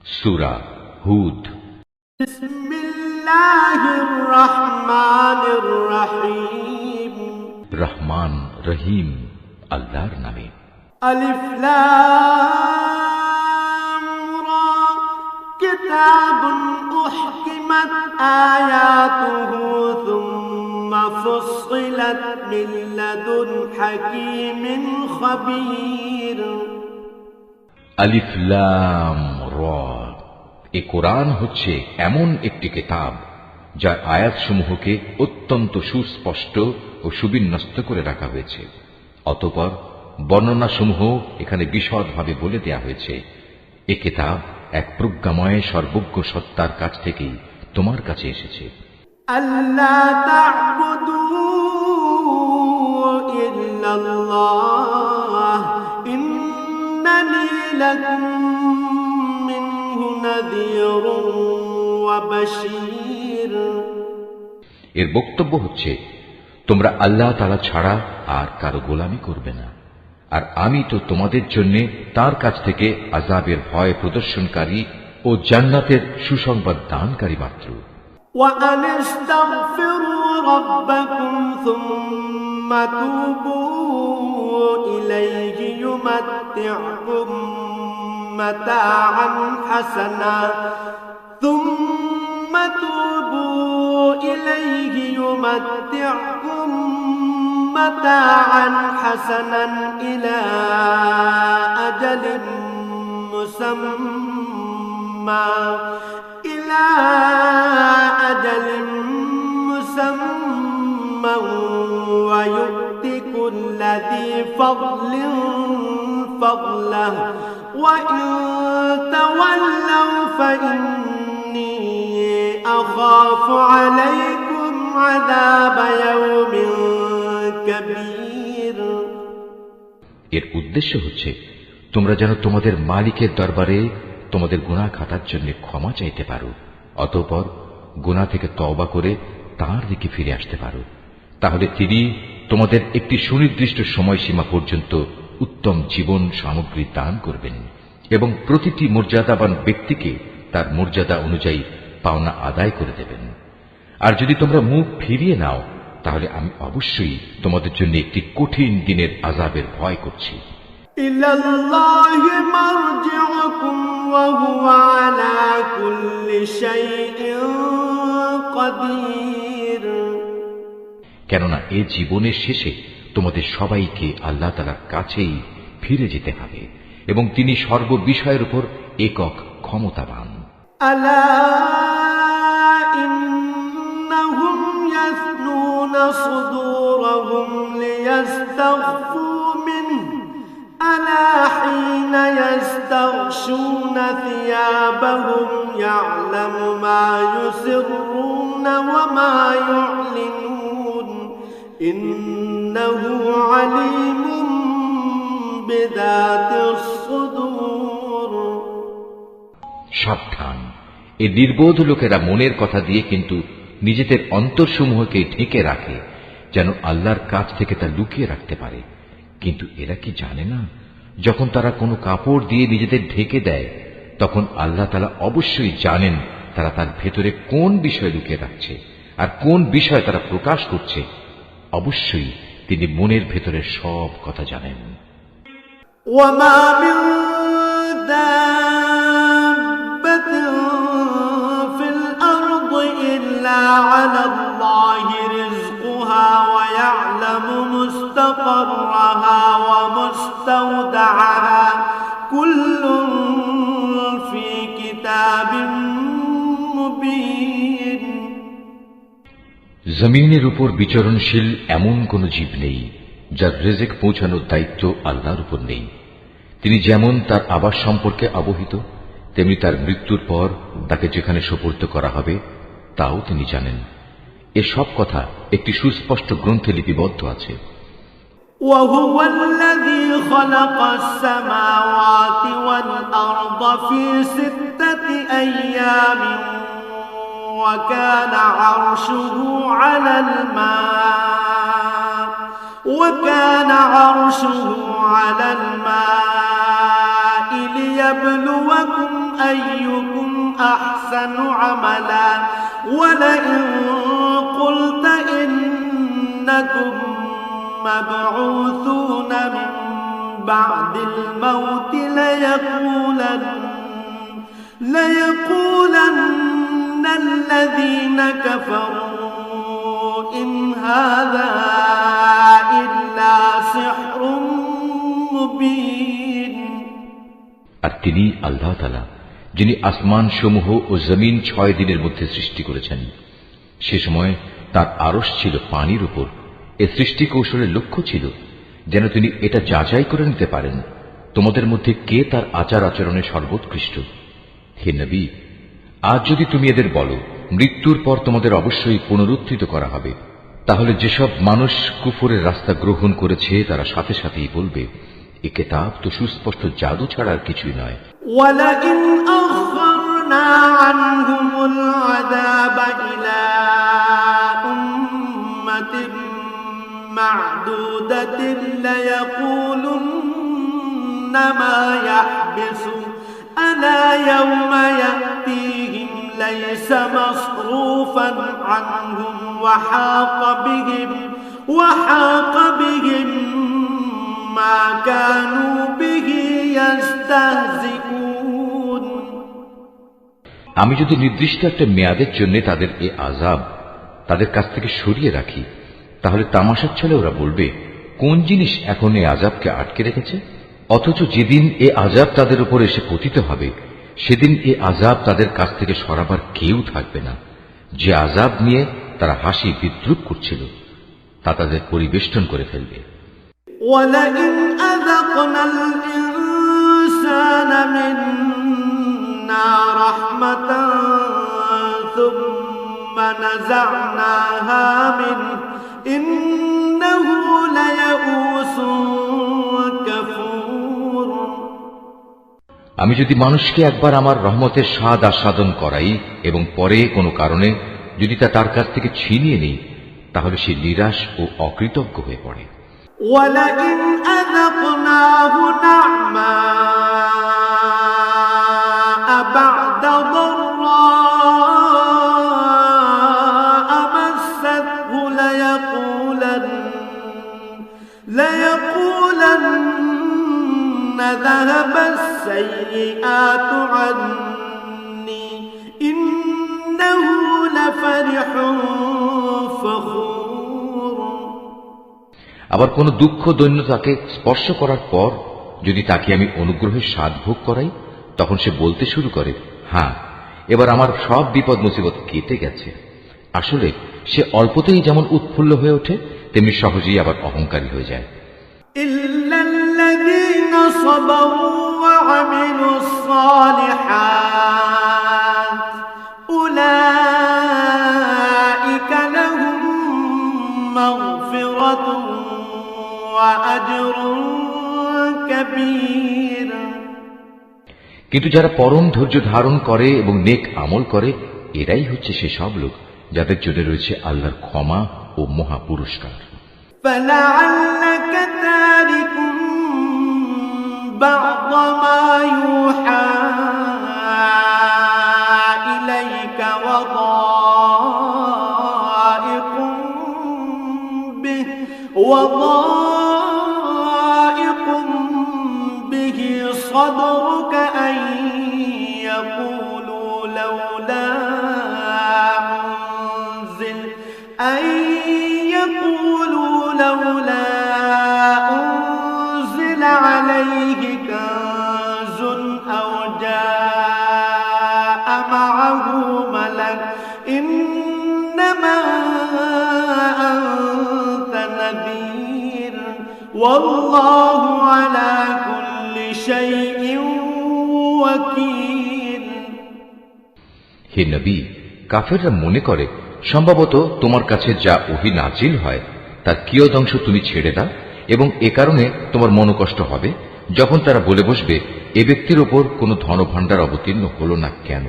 সূরা হুদ। বিসমিল্লাহির রহমানির রহিম। রহমান রহিম আল্লাহর নামে। আলিফ লাম রা কিতাবুন উহকিমাত আয়াতুহু সুম্মা ফুসসিলাত মিন লাদুন হাকীমিন খাবীর। আলিফ লাম রা, এ কোরআন হচ্ছে এমন একটি কিতাব যার আয়াতসমূহকে অত্যন্ত সুস্পষ্ট ও সুবিন্যস্ত করে রাখা হয়েছে। অতঃপর বর্ণনাসমূহ এখানে বিশদভাবে বলে দেয়া হয়েছে। এ কিতাব এক প্রজ্ঞাময় সর্বজ্ঞ সত্তার কাছ থেকেই তোমার কাছে এসেছে। আল্লা তা'বুদু ইল্লাল্লাহ ইন্নানি লাকুম মিনহু নাযীরুন ওয়া বাশীর। এর বক্তব্য হচ্ছে, তোমরা আল্লাহ তাআলা ছাড়া আর কারো গোলামি করবে না, আর আমি তো তোমাদের জন্য তার কাছ থেকে আযাবের ভয় প্রদর্শনকারী ও জান্নাতের সুসংবাদ দানকারী মাত্র। وأن استغفروا ربكم ثم توبوا إليه يمتعكم متاعا حسنا إلى أجل مسمى ويؤتي كل ذي فضل فضله وإن تولوا فإني أخاف عليكم عذاب يوم كبير। এর উদ্দেশ্য হচ্ছে, তোমরা যেন তোমাদের মালিকের দরবারে তোমাদের গুনাহ খাতার জন্য ক্ষমা চাইতে পারো, অতঃপর গুনাহ থেকে তওবা করে তাঁর দিকে ফিরে আসতে পারো। তাহলে তিনি তোমাদের একটি সুনির্দিষ্ট সময়সীমা পর্যন্ত উত্তম জীবন সামগ্রী দান করবেন এবং প্রতিটি মর্যাদাবান ব্যক্তিকে তার মর্যাদা অনুযায়ী পাওনা আদায় করে দেবেন। আর যদি তোমরা মুখ ফিরিয়ে নাও, তাহলে আমি অবশ্যই তোমাদের জন্য একটি কঠিন দিনের আযাবের ভয় করছি। ইলাল্লাহি মারজিউকুম ওয়া হুয়া আলা কুল্লি শাইইন কাদির। কেননা এ জীবনের শেষে তোমাদের সবাইকে আল্লাহ তাআলার কাছেই ফিরে যেতে হবে এবং তিনি সর্ববিষয়ের উপর একক ক্ষমতাবান। আলা ইন্নাহুম ইয়াসনুনা সুদুরহুম লিয়াস্তাগফু মিনহু আলা হিনা ইয়াস্তাগশুনা থিয়াবাহুম ইয়ালামু মা ইউসিররুনা ওয়া মা ইউ'লিনুন ইন্নাহু আলীমুম বিযাতিস সুদূর। সাবধান, এই নির্বোধ লোকেরা মনের কথা দিয়ে কিন্তু নিজেদের অন্তরসমূহকে ঢেকে রাখে, যেন আল্লাহর কাছ থেকে তা লুকিয়ে রাখতে পারে। কিন্তু এরা কি জানে না, যখন তারা কোনো কাপড় দিয়ে নিজেদের ঢেকে দেয়, তখন আল্লাহ তাআলা অবশ্যই জানেন তারা তার ভেতরে কোন বিষয় লুকিয়ে রাখছে আর কোন বিষয় তারা প্রকাশ করছে। অবশ্যই তিনি মনের ভেতরে সব কথা জানেন। ওয়ামা মিন দাব্বাতিন ফিল আরদি ইল্লা আলাল্লাহি রিজকুহা ওয়া ইয়ালামু মুস্তাকাররাহা ওয়া মুস্তাওদাআহা কুল্লুন ফি কিতাবিন মুবিন। জমিনের উপর বিচরণশীল এমন কোন জীব নেই যার রিজিক পৌঁছানোর দায়িত্ব আল্লাহর উপর নেই। তিনি যেমন তার আবাস সম্পর্কে অবহিত, তেমনি তার মৃত্যুর পর তাকে যেখানে সোপর্দ করা হবে তাও তিনি জানেন। এসব কথা একটি সুস্পষ্ট গ্রন্থে লিপিবদ্ধ আছে। وهو الذي خلق السماوات والأرض في 6 أيام وكان عرشه على الماء ليبلوكم أيكم أحسن عملا ولئن قلت إنكم مبعوثون من بعد الموت ليقولن الذين كفروا إن هذا إلا سحر مبين। আর তিনি আল্লাহ তাআলা যিনি আসমান সমূহ ও জমিন 6 দিনের মধ্যে সৃষ্টি করেছেন। সে সময় তার আরশ ছিল পানির উপর। এ সৃষ্টি কৌশলের লক্ষ্য ছিল যেন তিনি এটা যাচাই করে নিতে পারেন তোমাদের মধ্যে কে তার আচার আচরণে সর্বোৎকৃষ্ট। হে নবী, আজ যদি তুমি এদের বলো মৃত্যুর পর তোমাদের অবশ্যই পুনরুত্থিত করা হবে, তাহলে যেসব মানুষ কুফরের রাস্তা গ্রহণ করেছে তারা সাথে সাথেই বলবে এ কিতাব তো সুস্পষ্ট জাদু ছাড়া আর কিছুই নয়। ওয়ালাইন আখরনা আনহুমুল আযাব ইলা উম্মাতিন মা'দুদাতিন লায়াকুলুন্না মা ইয়াহবিসু আলা ইয়াওমা ইয়াতিহিম লাইসা মাসরুফান আনহুম ওয়া হাqa বিহিম মা কানু বিহি ইস্তাহজিউন। আমি যদি নির্দিষ্ট একটা মেয়াদের জন্য তাদের এ আযাব তাদের কাছ থেকে সরিয়ে রাখি, তাহলে তামাশার ছলে ওরা বলবে কোন জিনিস এখন এই আযাবকে আটকে রেখেছে। অথচ যেদিন এ আযাব তাদের উপর এসে পতিত হবে সেদিন এ আযাব তাদের কাছ থেকে সরাবার কেউ থাকবে না। যে আযাব নিয়ে তারা হাসি বিদ্রুপ করছিল তা তাদের পরিবেষ্টন করে ফেলবে। وَلَئِنْ أَذَقْنَا الْإِنسَانَ مِنَّا رَحْمَةً ثُمَّ نَزَعْنَاهَا مِنْهُ إِنَّهُ لَيَئُوسٌ كَفُورٌ। আমি যদি মানুষকে একবার আমার রহমতের স্বাদ আস্বাদন করাই এবং পরে কোনো কারণে যদি তা তার কাছ থেকে ছিনিয়ে নিই, তাহলে সে নিরাশ ও অকৃতজ্ঞ হয়ে পড়ে। وَلَئِنْ أَذَقْنَاهُ نَعْمَاءَ بَعْدَ ضَرَّاءَ مَسَّتْهُ لَيَقُولَنَّ ذَهَبَ السَّيِّئَاتُ عَنِّي إِنَّهُ لَفَرِحٌ فَخُورٌ। আবার কোন দুঃখ দৈন্য তাকে স্পর্শ করার পর যদি তাকে আমি অনুগ্রহের স্বাদ ভোগ করাই, তখন সে বলতে শুরু করে হ্যাঁ, এবার আমার সব বিপদ মুসিবত কেটে গেছে। আসলে সে অল্পতেই যেমন উৎফুল্ল হয়ে ওঠে তেমনি সহজেই আবার অহংকারী হয়ে যায়। ইল্লাল্লাযীনা সাবারু ওয়া আমিলুস সালিহাত উলাইকা লাহুম মাগফিরাতুন ওয়া আজরুন কাবীর। কিন্তু যারা পরম ধৈর্য ধারণ করে এবং নেক আমল করে, এরাই হচ্ছে সে সব লোক যাদের জন্য রয়েছে আল্লাহর ক্ষমা ও মহা পুরস্কার। فَلَعَلَّكَ تَارِكٌ بَعْضَ مَا يُوحَى إِلَيْكَ وَضَائِقٌ بِهِ صَدْرُكَ أَن يَقُولُوا لَوْلَا أنزل عليه كنز أو جاء معه ملك إنما أنت نذير والله على كل شيء وكيل। হে নবী, কাফেররা মনে করে সম্ভবত তোমার কাছে যা ওহী নাজিল হয় তার কিয়দংশ তুমি ছেড়ে দাও এবং এ কারণে তোমার মনোকষ্ট হবে যখন তারা বলে বসবে এ ব্যক্তির ওপর কোনো ধনভাণ্ডার অবতীর্ণ হলো না কেন,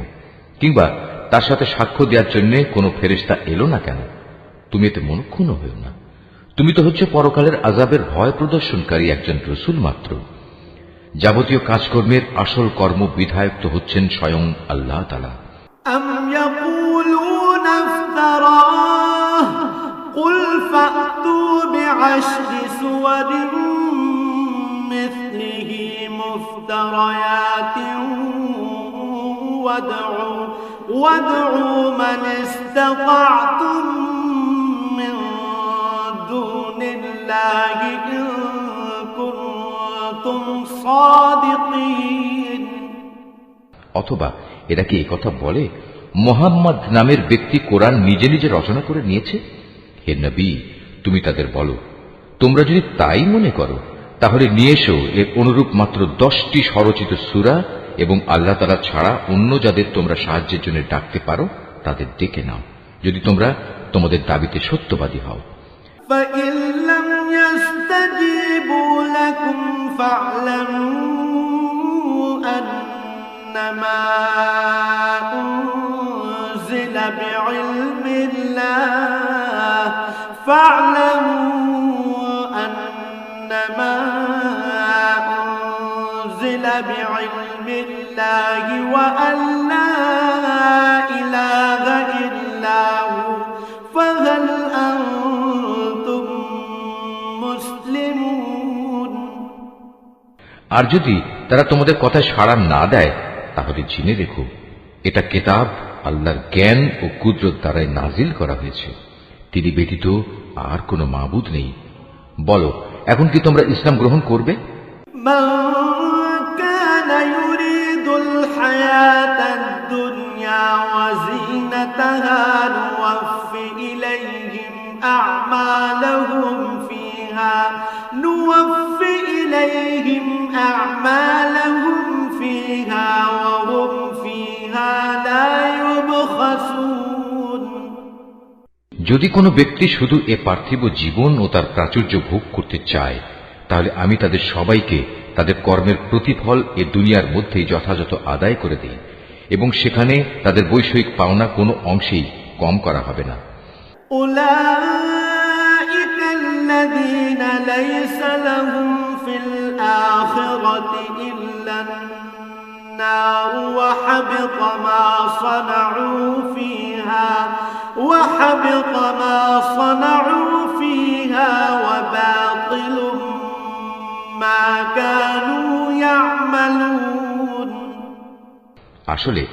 কিংবা তার সাথে সাক্ষ্য দেওয়ার জন্য কোনো ফেরেশতা এলো না কেন। তুমি এতে মনক্ষুণ্ণ হও না। তুমি তো হচ্ছে পরকালের আযাবের ভয় প্রদর্শনকারী একজন রসূল মাত্র। যাবতীয় কাজকর্মের আসল কর্ম বিধায়ক তো হচ্ছেন স্বয়ং আল্লাহ তাআলা। أم يقولون افتراه قل فأتوا بعشر سور مثله مفتريات وادعوا من استطعتم من دون الله إن كنتم صادقين। অথবা এরা কি একথা বলে, মুহাম্মদ নামের ব্যক্তি কোরআন নিজে নিজে রচনা করে নিয়েছে? হে নবী, তুমি তাদের বলো, তোমরা যদি তাই মনে করো তাহলে নিয়ে এসো এর অনুরূপ মাত্র 10টি স্বরচিত সূরা, এবং আল্লাহ তাআলা ছাড়া অন্য যাদের তোমরা সাহায্যের জন্য ডাকতে পারো তাদের ডেকে নাও, যদি তোমরা তোমাদের দাবিতে সত্যবাদী হও। فإن لم يستجيبوا لكم فاعلموا أنما أنزل بعلم الله وأن لا إله إلا هو فهل أنتم مسلمون। আর যদি তারা তোমাদের কথায় সাড়া না দেয় তাহলে জেনে রেখো এটা কিতাব আল্লাহর জ্ঞান ও কুদরত দ্বারাই নাজিল করা হয়েছে, তিনি ব্যতীত আর কোনো মাবুদ নেই। বলো, এখন কি তোমরা ইসলাম গ্রহণ করবে? من كان يريد الحياة الدنيا وزينتها نوفي إليهم أعمالهم فيها وهم فيها لا يبخسون। যদি কোনো ব্যক্তি শুধু এ পার্থিব জীবন ও তার প্রাচুর্য ভোগ করতে চায়, তাহলে আমি তাদের সবাইকে তাদের কর্মের প্রতিফল এ দুনিয়ার মধ্যেই যথাযথ আদায় করে দিই, এবং সেখানে তাদের বৈষয়িক পাওনা কোনো অংশেই কম করা হবে না। أولئك الذين ليس لهم في الآخرة إلا النار وحبط ما صنعوا فيها وباطل ما كانوا يعملون। আসলে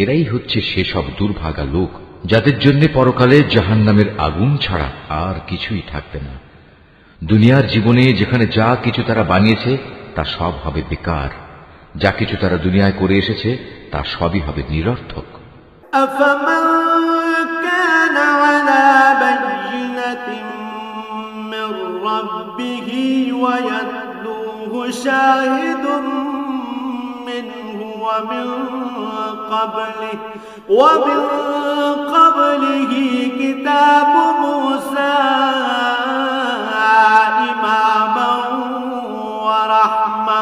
এরাই হচ্ছে সেসব দুর্ভাগা লোক যাদের জন্য পরকালে জাহান্নামের আগুন ছাড়া আর কিছুই থাকবে না। দুনিয়ার জীবনে যেখানে যা কিছু তারা বানিয়েছে তা সব হবে বেকার, যা কিছু তারা দুনিয়ায় করে এসেছে তা সবই হবে নিরর্থক। أفمن كان على بينة من ربه ويتلوه شاهد منه ومن قبله كتاب موسى إماما ورحمة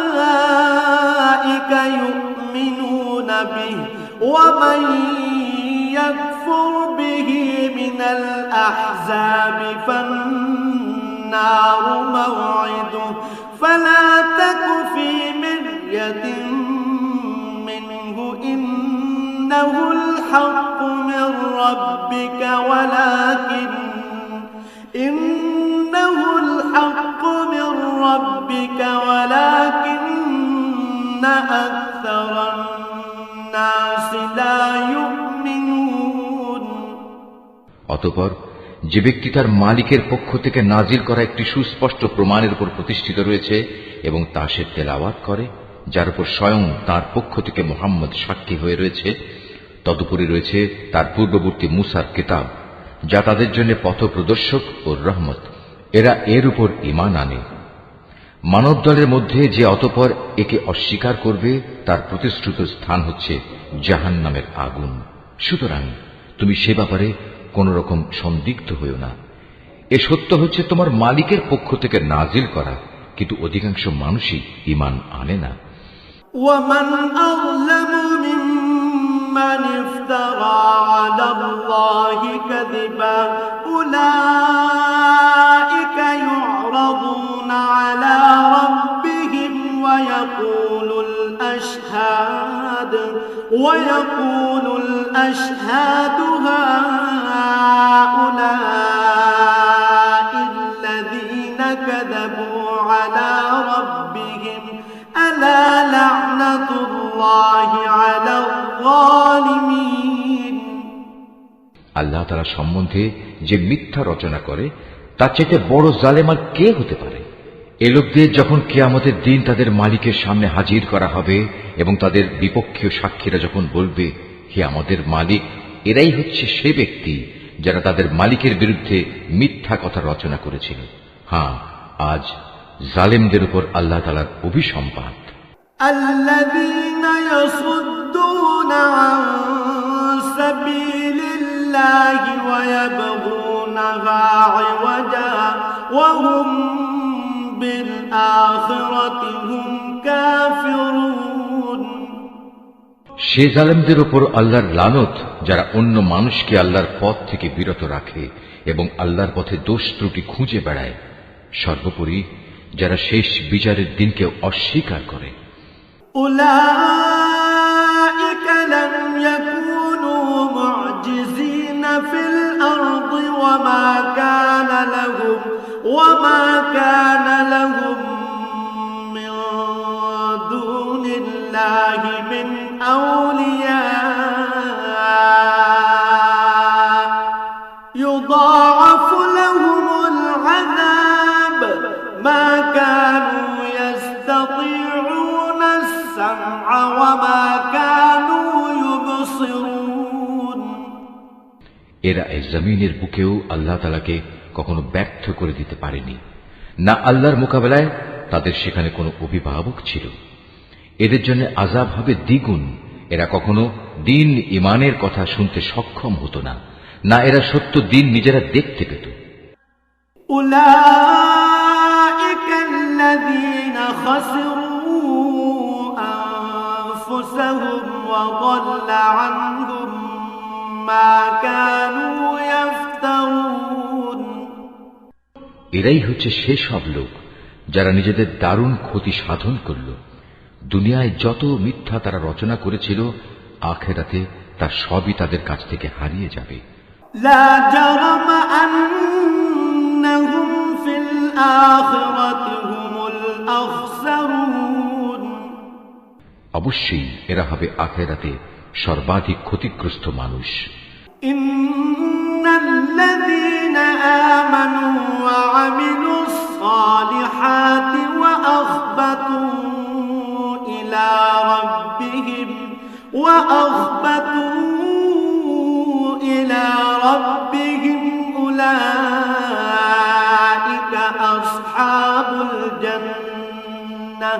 أولئك يؤمنون به ومن يكفر به من الأحزاب فالنار موعده فلا تك في مرية منه إنه الحق من ربك ولكن أكثر الناس لا يؤمنون। অতঃপর যে ব্যক্তি তার মালিকের পক্ষ থেকে নাজিল করা একটি সুস্পষ্ট প্রমাণের উপর প্রতিষ্ঠিত রয়েছে এবং তা সে তেলাওয়াত করে, যার উপর স্বয়ং তার পক্ষ থেকে মুহাম্মদ সাক্ষী হয়ে রয়েছে, তদুপরি রয়েছে তার পূর্ববর্তী মুসার কিতাব, যা তাদের জন্য পথ প্রদর্শক ও রহমত, এরা এর উপর ঈমান আনে। মানব দলের মধ্যে যে অতঃপর একে অস্বীকার করবে তার প্রতিশ্রুত স্থান হচ্ছে জাহান্নামের আগুন। সুতরাং তুমি সে ব্যাপারে কোন রকম সন্দিগ্ধ হইও না। এ সত্য হচ্ছে তোমার মালিকের পক্ষ থেকে নাজিল করা, কিন্তু অধিকাংশ মানুষই ঈমান আনে না। ومن أظلم ممن افترى على الله كذبا أولئك يعرضون على ربهم ويقول الأشهاد هؤلاء الذين كذبوا على ربهم ألا لعنة الله على الظالمين আল্লাহ তাআলা সম্বন্ধে যে মিথ্যা রচনা করে তার চাইতে বড় জালেম আর কে হতে পারে? এ লোকদের যখন কিয়ামতের দিন তাদের মালিকের সামনে হাজির করা হবে এবং তাদের বিপক্ষীয় সাক্ষীরা যখন বলবে, হে আমাদের মালিক, এরাই হচ্ছে সে ব্যক্তি যারা তাদের মালিকের বিরুদ্ধে মিথ্যা কথা রচনা করেছিল। হ্যাঁ, আজ জালেমদের উপর আল্লাহ তাআলার অভিসম্পাত। الذين يصدون عن سبيل الله ويبغونها عوجا وهم بالآخرة هم كافرون সে জালেমদের উপর আল্লাহর লানত যারা অন্য মানুষকে আল্লাহর পথ থেকে বিরত রাখে এবং আল্লাহর পথে দোষ ত্রুটি খুঁজে বেড়ায়, সর্বোপরি যারা শেষ বিচারের দিনকে অস্বীকার করে। أولئك لم يكونوا معجزين في الأرض وما كان لهم من دون الله من أولياء يضاعف لهم العذاب ما كانوا يستطيعون السمع وما كانوا يبصرون এরা এই জমিনের বুকেও আল্লাহ তাআলাকে কখনো ব্যর্থ করে দিতে পারেনি, না আল্লাহর মোকাবেলায় তাদের সেখানে কোনো অভিভাবক ছিল। এদের জন্য আযাব হবে দ্বিগুণ। এরা কখনো দিন ইমানের কথা শুনতে সক্ষম হতো না, না এরা সত্য দিন নিজেরা দেখতে পেত। أولئك الذين خسروا أنفسهم وضل عنهم ما كانوا يفترون এরাই হচ্ছে সেসব লোক যারা নিজেদের দারুণ ক্ষতি সাধন করল। দুনিয়ায় যত মিথ্যা তারা রচনা করেছিল, আখিরাতে তার সবই তাদের কাছ থেকে হারিয়ে যাবে। لا جرم أنهم في الآخرة هم الأخسرون অবশ্যই এরা হবে আখিরাতে সর্বাধিক ক্ষতিগ্রস্ত মানুষ। إن الذين آمنوا وعملوا الصالحات وأخبتوا إلى ربهم أولئك أصحاب الجنة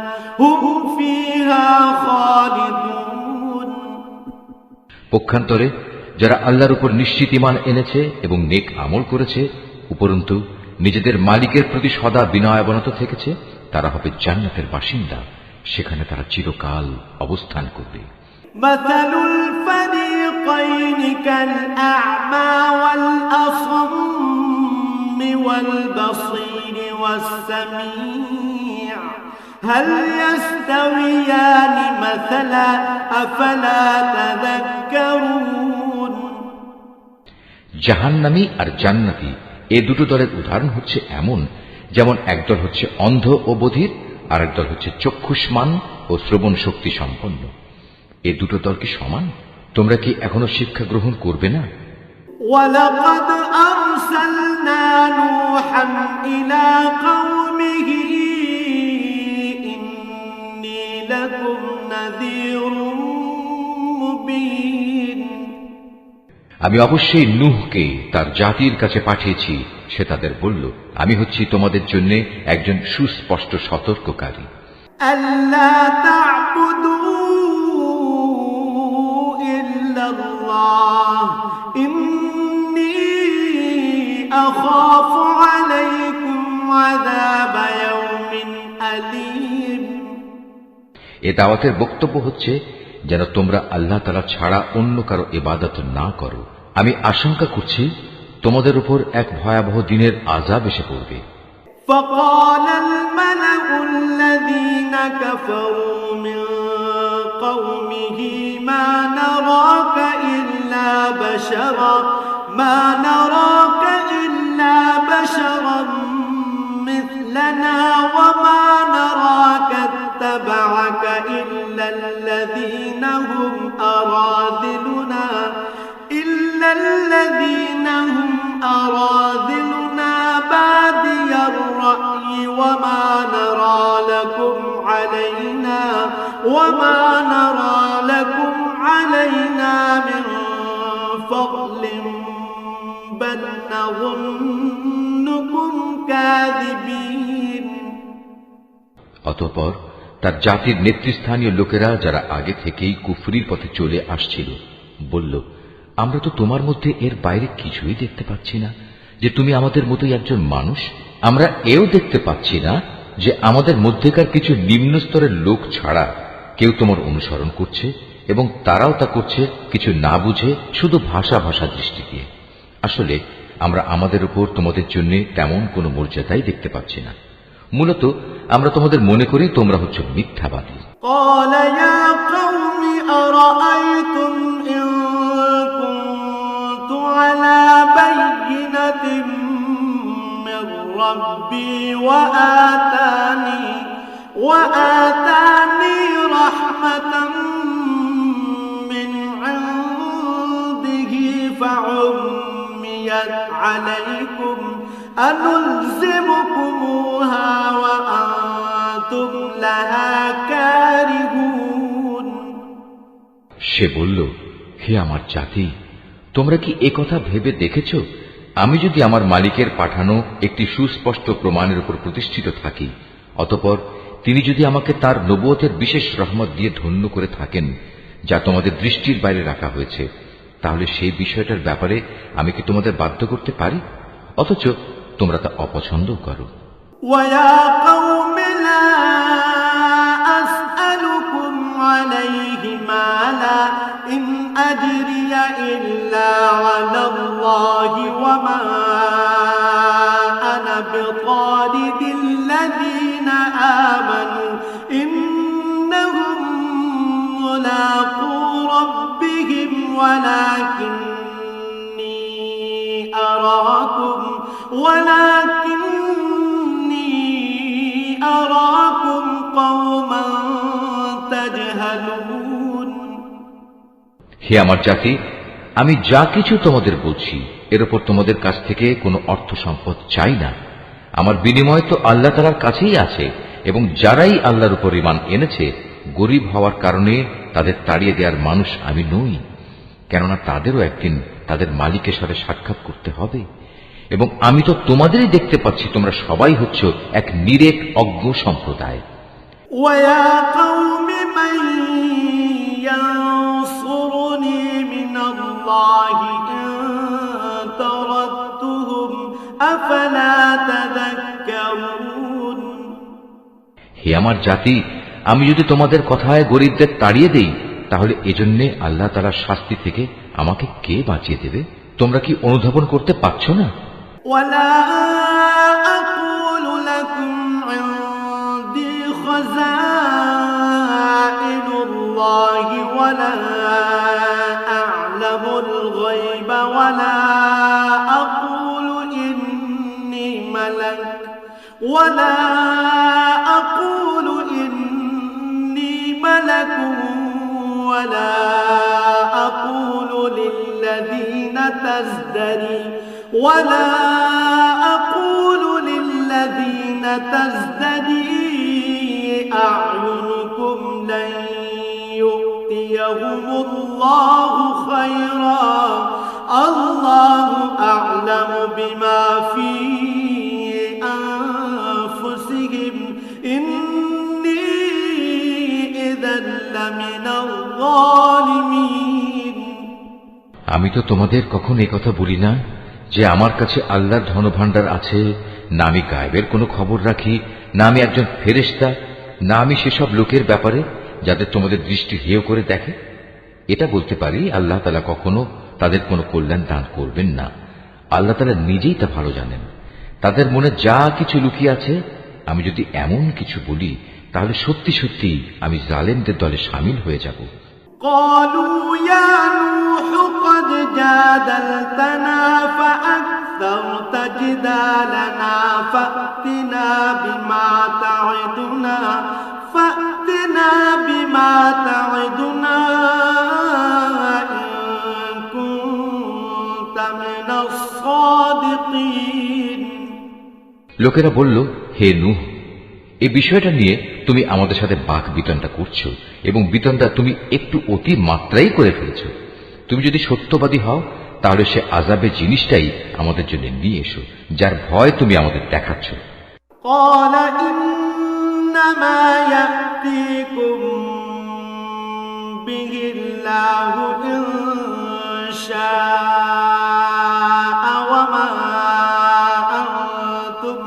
هم فيها خالدون পক্ষান্তরে যারা আল্লাহর উপর নিশ্চিত ঈমান এনেছে এবং নেক আমল করেছে, উপরন্তু নিজেদের মালিকের প্রতি সদা বিনয়াবনত থেকেছে, তারা হবে জান্নাতের বাসিন্দা, সেখানে তারা চিরকাল অবস্থান করবে। مثل الفريقين كالأعمى والأصم والبصير والسميع هل يستويان مثلا أفلا تذكرون জাহান্নামী আর জান্নাতি এ দুটো দলের উদাহরণ হচ্ছে এমন, যেমন একদল হচ্ছে অন্ধ ও বধির, আর একদল হচ্ছে চক্ষুষ্মান ও শ্রবণ শক্তি সম্পন্ন। এ দুটো দল কি সমান? তোমরা কি এখনো শিক্ষা গ্রহণ করবে না? وَلَقَدْ أَرْسَلْنَا نُوحًا إِلَى قَوْمِهِ إِنِّي لَكُمْ نَذِيرٌ مُبِينٌ আমি অবশ্যই নূহকে তার জাতির কাছে পাঠিয়েছি। সে তাদের বলল, আমি হচ্ছি তোমাদের জন্য একজন সুস্পষ্ট সতর্ককারী। أَلَّا تَعْبُدُوا إِلَّا اللَّهَ إِنِّي أَخَافُ عَلَيْكُمْ عَذَابَ يَوْمٍ أَلِيمٍ এ দাওয়াতের বক্তব্য হচ্ছে যেন তোমরা আল্লাহ তাআলা ছাড়া অন্য কারো ইবাদত না করো। আমি আশঙ্কা করছি তোমাদের উপর এক ভয়াবহ দিনের আযাব এসে পড়বে। فقال الملأ الذين كفروا من قومه ما نراك إلا بشرا مثلنا وما نراك اتبعك إلا الذين هم أراذلنا بادي الرأي وما نرى لكم علينا من فضل بل نظنكم كاذبين। অতঃপর তার জাতির নেতৃস্থানীয় লোকেরা যারা আগে থেকেই কুফরির পথে চলে আসছিল বলল, আমরা তো তোমার মধ্যে এর বাইরে কিছুই দেখতে পাচ্ছি না যে তুমি আমাদের মতোই একজন মানুষ। আমরা এও দেখতে পাচ্ছি না যে আমাদের মধ্যেকার কিছু নিম্ন স্তরের লোক ছাড়া কেউ তোমার অনুসরণ করছে, এবং তারাও তা করছে কিছু না বুঝে, শুধু ভাষা দৃষ্টি দিয়ে। আসলে আমরা আমাদের উপর তোমাদের জন্য তেমন কোনো মর্যাদাই দেখতে পাচ্ছি না। মূলত আমরা তোমাদের মনে করি তোমরা হচ্ছে মিথ্যাবাদী। قال يا قوم أرأيتم إن كنت على بينة من ربي وآتاني رحمة من عنده فعميت عليكم أنلزمكموها وأنتم لها كارهون। সে বলল, হে আমার জাতি, তোমরা কি একথা ভেবে দেখেছ, আমি যদি আমার মালিকের পাঠানো একটি সুস্পষ্ট প্রমাণের উপর প্রতিষ্ঠিত থাকি, অতঃপর তিনি যদি আমাকে তার নবুয়তের বিশেষ রহমত দিয়ে ধন্য করে থাকেন, যা তোমাদের দৃষ্টির বাইরে রাখা হয়েছে, তাহলে সেই বিষয়টার ব্যাপারে আমি কি তোমাদের বাধ্য করতে পারি? অথচ তোমরা তা অপছন্দ করো। وَيَا قَوْمِ لَا أَسْأَلُكُمْ عَلَيْهِ مَالًا إِنْ أَجْرِيَ إِلَّا عَلَى اللَّهِ وَمَا أَنَا بِطَارِدِ الَّذِينَ آمَنُوا إِنَّهُمْ مُلَاقُو رَبِّهِمْ ولكني أراكم قوما تجهلون। হে আমার জাতি, আমি যা কিছু তোমাদের বলছি এর উপর তোমাদের কাছ থেকে কোনো অর্থ সম্পদ চাই না। আমার বিনিময় তো আল্লাহ তাআলার কাছেই আছে, এবং যারাই আল্লাহর উপর ঈমান এনেছে গরীব হওয়ার কারণে তাদের তাড়িয়ে দেওয়ার মানুষ আমি নই, কেননা তাদেরও একদিন তাদের মালিকের সাথে সাক্ষাৎ করতে হবে। এবং আমি তো তোমাদেরই দেখতে পাচ্ছি তোমরা সবাই হচ্ছ এক নিরেক অজ্ঞ সম্প্রদায়। وَيَا قَوْمِ مَن يَنصُرُنِي مِنَ اللَّهِ إِن طَرَدتُّهُمْ أَفَلَا تَذَكَّرُونَ। হে আমার জাতি, আমি যদি তোমাদের কথায় গরীবদের তাড়িয়ে দেই, তাহলে এজন্যে আল্লাহ তাআলার শাস্তি থেকে আমাকে কে বাঁচিয়ে দেবে? তোমরা কি অনুধাবন করতে পারছো না? وَلَا أَقُولُ لَكُمْ عِندِي خَزَائِنُ اللَّهِ وَلَا أَعْلَمُ الْغَيْبَ وَلَا أَقُولُ إِنِّي مَلَكٌ وَلَا أَقُولُ لِلَّذِينَ تَزْدَرِي أَعْيُنُكُمْ لَن يُؤْتِيَهُمُ اللَّهُ خَيْرًا اللَّهُ أَعْلَمُ بِمَا فِي أَنفُسِهِمْ إِنِّي إِذًا لَّمِنَ الظَّالِمِينَ। আমি তো তোমাদের কখন এই কথা বলি না যে আমার কাছে আল্লাহর ধনভাণ্ডার আছে, না আমি গায়েবের কোনো খবর রাখি, না আমি একজন ফেরেশতা, না আমি সেসব লোকের ব্যাপারে যাদের তোমাদের দৃষ্টি হেয় করে দেখে। এটা বলতে পারি, আল্লাহ তাআলা কখনো তাদের কোনো কল্যাণ দান করবেন না। আল্লাহ তাআলা নিজেই তা ভালো জানেন। তাদের মনে যা কিছু লুকিয়ে আছে, আমি যদি এমন কিছু বলি তাহলে সত্যি সত্যি আমি জালেমদের দলে শামিল হয়ে যাব। قالوا يا نوح قد جادلتنا فأكثرت جدالنا فأتنا بما تعدنا إن كنت من الصادقين। লোকেরা বলল, হে নূহ, এই বিষয়টা নিয়ে তুমি আমাদের সাথে বাক বিতণ্ডা করছো এবং বিতণ্ডা তুমি একটু অতি মাত্রাই করে ফেলেছ। তুমি যদি সত্যবাদী হও তাহলে সে আযাবের জিনিসটাই আমাদের জন্য নিয়ে এসো, যার ভয় তুমি আমাদের দেখাচ্ছ। قال إنما يأتيكم به الله إن شاء وما أنتم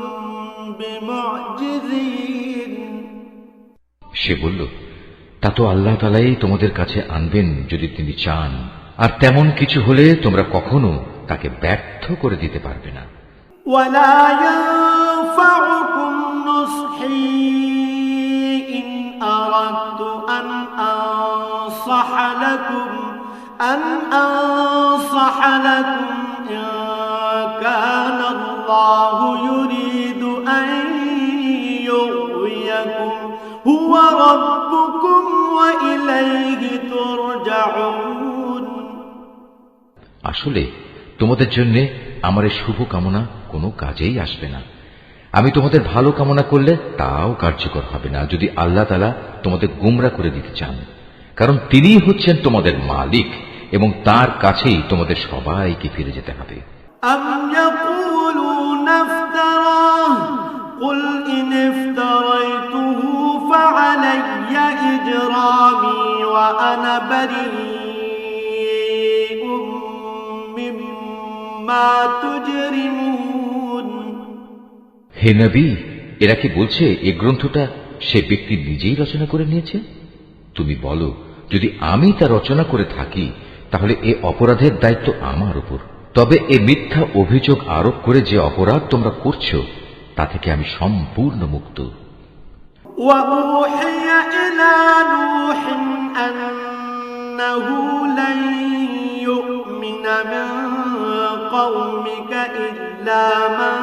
بمعجزين। সে বলল, তা তো আল্লাহ তাআলাই তোমাদের কাছে আনবেন যদি তিনি চান, আর তেমন কিছু হলে তোমরা কখনো তাকে ব্যর্থ করে দিতে পারবে না। ولا ينفعكم نصحي إن أردت أن أنصح لكم إن كان الله يريد أن يغويكم هو ربكم وإليه ترجعون। আসলে তোমাদের জন্য আমার এই শুভ কামনা কোনো কাজেই আসবে না। আমি তোমাদের ভালো কামনা করলে তাও কার্যকর হবে না যদি আল্লাহ তাআলা তোমাদের গোমরা করে দিতে চান, কারণ তিনিই হচ্ছেন তোমাদের মালিক এবং তার কাছেই তোমাদের সবাইকে ফিরে যেতে হবে। أم يقولون افتراه قل إن افتريته فعلي إجرامي وأنا بريء مما تجرمون। হে নবী, এরা কি বলছে এই গ্রন্থটা সে ব্যক্তি নিজেই রচনা করে নিয়েছে? তুমি বলো, যদি আমি তা রচনা করে থাকি তাহলে এ অপরাধের দায়িত্ব আমার উপর। তবে এ মিথ্যা অভিযোগ আরোপ করে যে অপরাধ তোমরা করছো তা থেকে আমি সম্পূর্ণ মুক্ত। وأوحي إلى نوح أنه لن يؤمن من قومك إلا من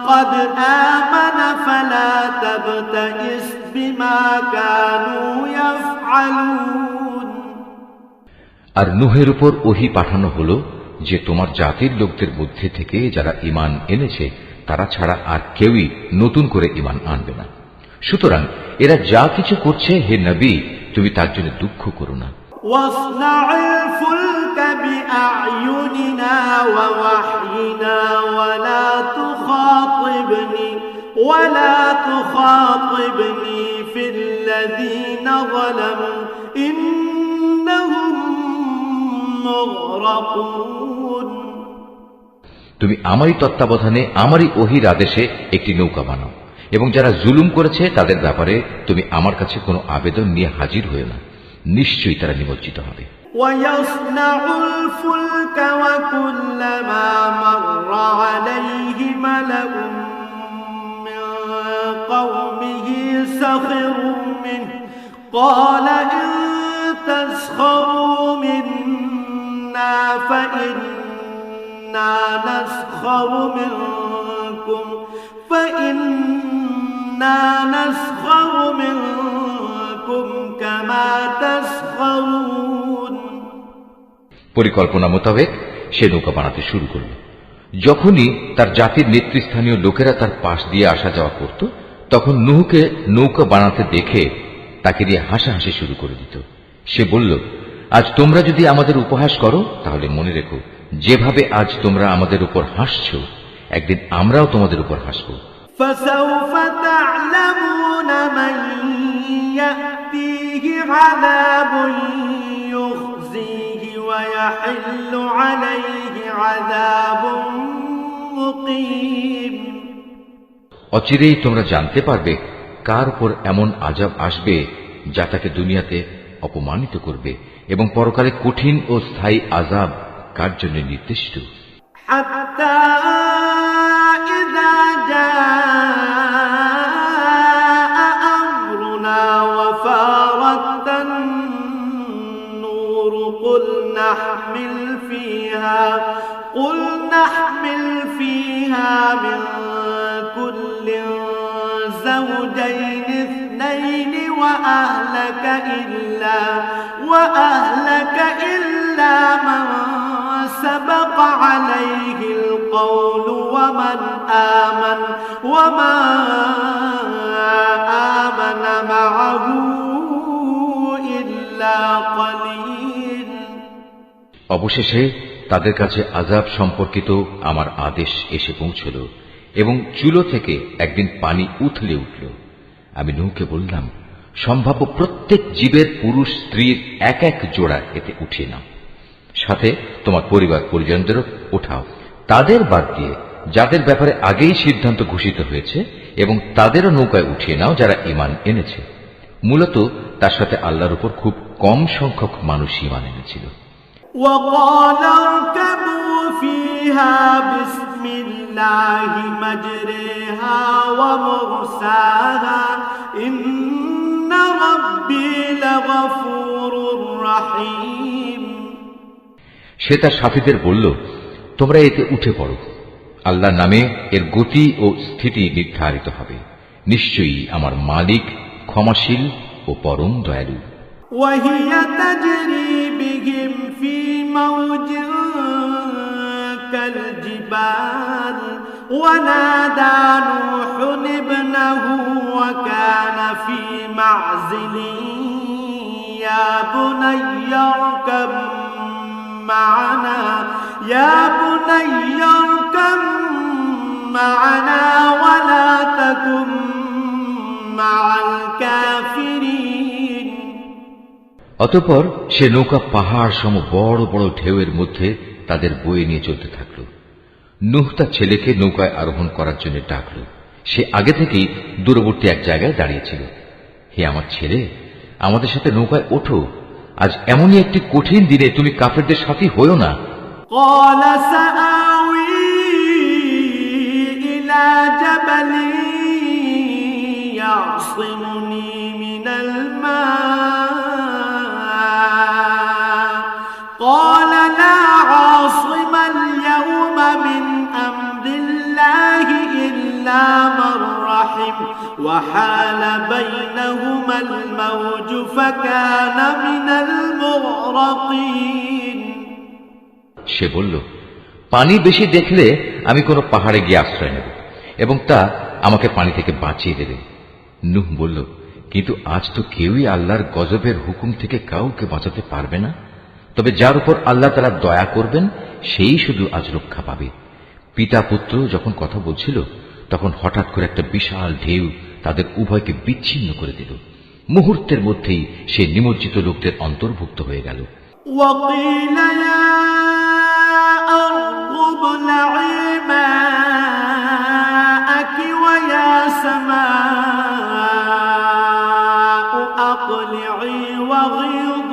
قد آمن فلا تبتئس بما كانوا يفعلون। আর নূহের উপর ওহী পাঠানো হলো যে তোমার জাতির লোকদের মধ্যে থেকে যারা ঈমান এনেছে তারা ছাড়া আর কেউই নতুন করে ঈমান আনবে না। সুতরাং এরা যা কিছু করছে, হে নবী, তুমি তার জন্য দুঃখ করো না। واصنع الفلك بأعيننا ووحينا ولا تخاطبني في الذين ظلموا إنهم مغرقون। তুমি আমারই তত্ত্বাবধানে আমারই ওহীর আদেশে একটি নৌকা বানাও এবং যারা জুলুম করেছে তাদের ব্যাপারে তুমি আমার কাছে কোনো আবেদন নিয়ে হাজির হয়ে না, নিশ্চয়ই তারা নিমজ্জিত হবে। ويصنع الفلك وكلما مر عليه ملأ من قومه سخروا منه قال إن تسخروا منا فإنا نسخر منكم كما تسخرون। পরিকল্পনা মোতাবেক সে নৌকা বানাতে শুরু করল। যখনই তার জাতির নেতৃস্থানীয় লোকেরা তার পাশ দিয়ে আসা যাওয়া করত, তখন নূহকে নৌকা বানাতে দেখে তাকে দিয়ে হাসাহাসি শুরু করে দিত। সে বলল, আজ তোমরা যদি আমাদের উপহাস করো তাহলে মনে রেখো, যেভাবে আজ তোমরা আমাদের উপর হাসছ, একদিন আমরাও তোমাদের উপর হাসব। فسوف تعلمون من يأتيه عذاب يخزيه ويحل عليه عذاب مقيم। অচিরেই তোমরা জানতে পারবে কার উপর এমন আযাব আসবে যা তাকে দুনিয়াতে অপমানিত করবে এবং পরকালে কঠিন ও স্থায়ী আযাব কার জন্য নির্দিষ্ট? حتى إذا جاء أمرنا وفارت النور قل نحمل فيها من كل زوجين اثنين وأهلك إلا من سبق عليه القول وما آمن معه إلا قليل। অবশেষে তাদের কাছে আযাব সম্পর্কিত আমার আদেশ এসে পৌঁছল এবং চুলো থেকে একদিন পানি উথলে উঠল। আমি নূহকে বললাম, সম্ভাব্য প্রত্যেক জীবের পুরুষ স্ত্রীর এক এক জোড়া এতে উঠিয়ে নাও, সাথে তোমার পরিবার পরিজনদেরও ওঠাও, তাদের বাদ দিয়ে যাদের ব্যাপারে আগেই সিদ্ধান্ত ঘোষিত হয়েছে, এবং তাদেরও নৌকায় উঠিয়ে নাও যারা ঈমান এনেছে। মূলত তার সাথে আল্লাহর উপর খুব কম সংখ্যক মানুষ ঈমান এনেছিল। وقال اركبوا فيها بسم الله مجريها ومرساها إن ربي لغفور رحيم। সে তার সাথীদের বলল, তোমরা এতে উঠে পড়ো, আল্লাহর নামে এর গতি ও স্থিতি নির্ধারিত হবে, নিশ্চয়ই আমার মালিক ক্ষমাশীল ও পরম দয়ালু। وهي تجري بهم في موج كالجبال ونادى نوح ابنه وكان في معزل يا بني اركب معنا ولا تكن مع الكافرين। অতঃপর সে নৌকা পাহাড় সম বড় বড় ঢেউয়ের মধ্যে তাদের বয়ে নিয়ে চলতে থাকল। নূহ তার ছেলেকে নৌকায় আরোহণ করার জন্য ডাকল। সে আগে থেকেই দূরবর্তী এক জায়গায় দাঁড়িয়েছিল। হে আমার ছেলে, আমাদের সাথে নৌকায় ওঠো, আজ এমনই একটি কঠিন দিনে তুমি কাফেরদের সাথী হইও না। قال سآوي إلى جبل يعصمني من الماء قال لا عاصم اليوم من أمر الله إلا من رحم وحال بينهما الموج فكان من المغرقين। সে বলল, পানি বেশি দেখলে আমি কোনো পাহাড়ে গিয়ে আশ্রয় নেব এবং তা আমাকে পানি থেকে বাঁচিয়ে দেবে। নূহ বলল, কিন্তু আজ তো কেউই আল্লাহর গজবের হুকুম থেকে কাউকে বাঁচাতে পারবে না, তবে যার উপর আল্লাহ তাআলা দয়া করবেন সেই শুধু আজ রক্ষা পাবে। পিতা পুত্র যখন কথা বলছিল তখন হঠাৎ করে একটা বিশাল ঢেউ তাদের উভয়কে বিচ্ছিন্ন করে দিল। মুহূর্তের মধ্যেই সে নিমজ্জিত লোকদের অন্তর্ভুক্ত হয়ে গেল। وقيل يا أرض ابلعي ماءك ويا سماء أقلعي وغيض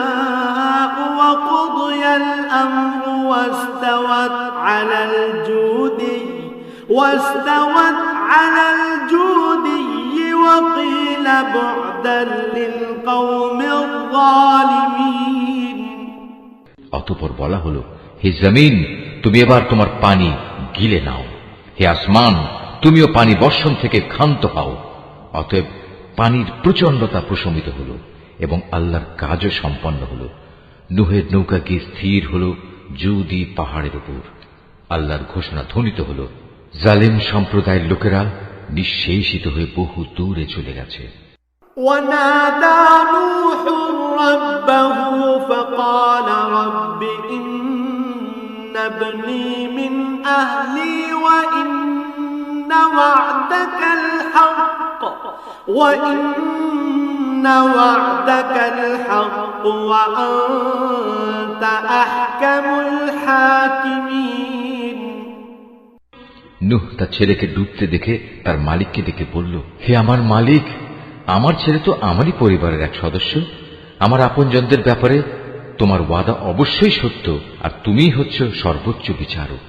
الماء وقضي الأمر واستوت على الجودي وقيل بعدا للقوم الظالمين। অতঃপর বলা হলো, হে জমিন, তুমি এবার তোমার পানি গিলে নাও, হে আসমান, তুমিও পানি বর্ষণ থেকে ক্ষান্ত হও। অতএব পানির প্রচণ্ডতা প্রশমিত হল এবং আল্লাহর কাজও সম্পন্ন হল। নূহের নৌকা গিয়ে স্থির হল জুদি পাহাড়ের উপর। আল্লাহর ঘোষণা ধ্বনিত হল, জালিম সম্প্রদায়ের লোকেরা নিঃশেষিত হয়ে বহু দূরে চলে গেছে। ونادى نوح ربه فقال رب إن ابني من أهلي وإن وعدك الحق وأنت أحكم الحاكمين। নূহ তার ছেলেকে ডুবতে দেখে তার মালিককে ডেকে বলল, হে আমার মালিক, আমার ছেলে তো আমারই পরিবারের এক সদস্য। আমার আপনজনদের ব্যাপারে তোমার ওয়াদা অবশ্যই সত্য, আর তুমিই হচ্ছ সর্বোচ্চ বিচারক।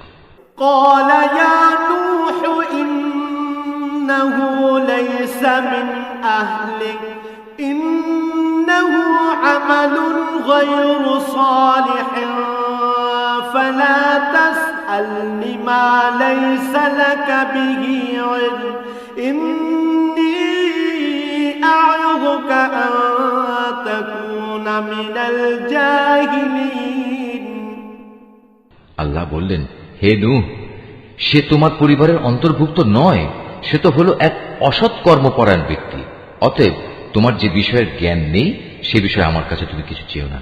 قال يا نوح إنه ليس من أهلك إنه عمل غير صالح فلا تسألني ما ليس لك به علم إني أعظك أن تكون من الجاهلين। আল্লাহ বললেন, হে নূহ, সে তোমার পরিবারের অন্তর্ভুক্ত নয়, সে তো হলো এক অসৎ কর্মপরায়ণ ব্যক্তি। অতএব তোমার যে বিষয়ের জ্ঞান নেই সে বিষয়ে আমার কাছে তুমি কিছু চেও না।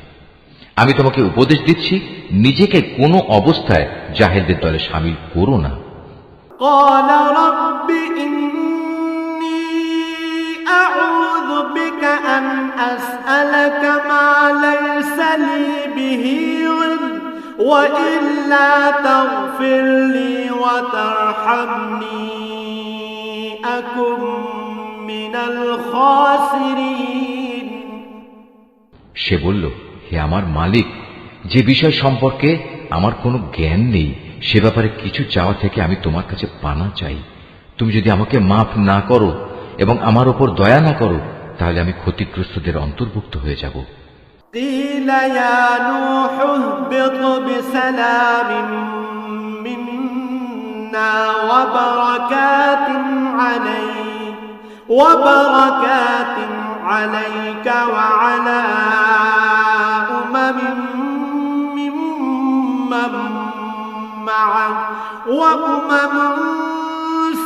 আমি তোমাকে উপদেশ দিচ্ছি, নিজেকে কোনো অবস্থায় জাহেলদের দলে শামিল করো না। قال رب إني أعوذ بك أن أسألك ما ليس لي به علم وإلا تغفر لي وترحمني أكن من الخاسرين। সে বলল, হে আমার মালিক, যে বিষয় সম্পর্কে আমার কোনো জ্ঞান নেই সে ব্যাপারে কিছু চাওয়া থেকে আমি তোমার কাছে পানা চাই। তুমি যদি আমাকে মাফ না করো এবং আমার উপর দয়া না করো, তাহলে আমি ক্ষতিগ্রস্তদের অন্তর্ভুক্ত হয়ে যাব। قيل يا نوح اهبط بسلام منا وبركات عليك وعلى أمم ممن معك وأمم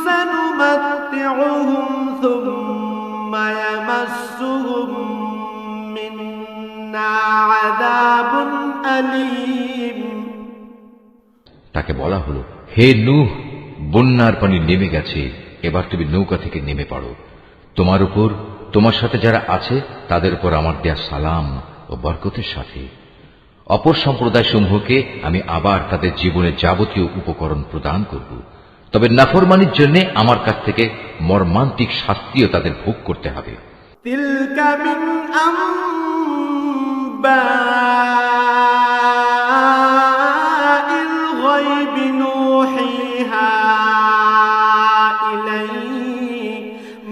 سنمتعهم ثم يمسهم منا عذاب أليم। তাকে বলা হলো, হে নূহ, বন্যার পানি নেমে গেছে, এবার তুমি নৌকা থেকে নেমে পড়ো। তোমার উপর, তোমার সাথে যারা আছে তাদের উপর আমার দেয়া সালাম ও বরকতের সাথে। অপর সম্প্রদায় সমূহকে আমি আবার তাদের জীবনে যাবতীয় উপকরণ প্রদান করব, তবে নাফরমানির জন্য আমার কাছ থেকে মর্মান্তিক শাস্তিও তাদের ভোগ করতে হবে। تلك من أنباء الغيب نوحيها إليك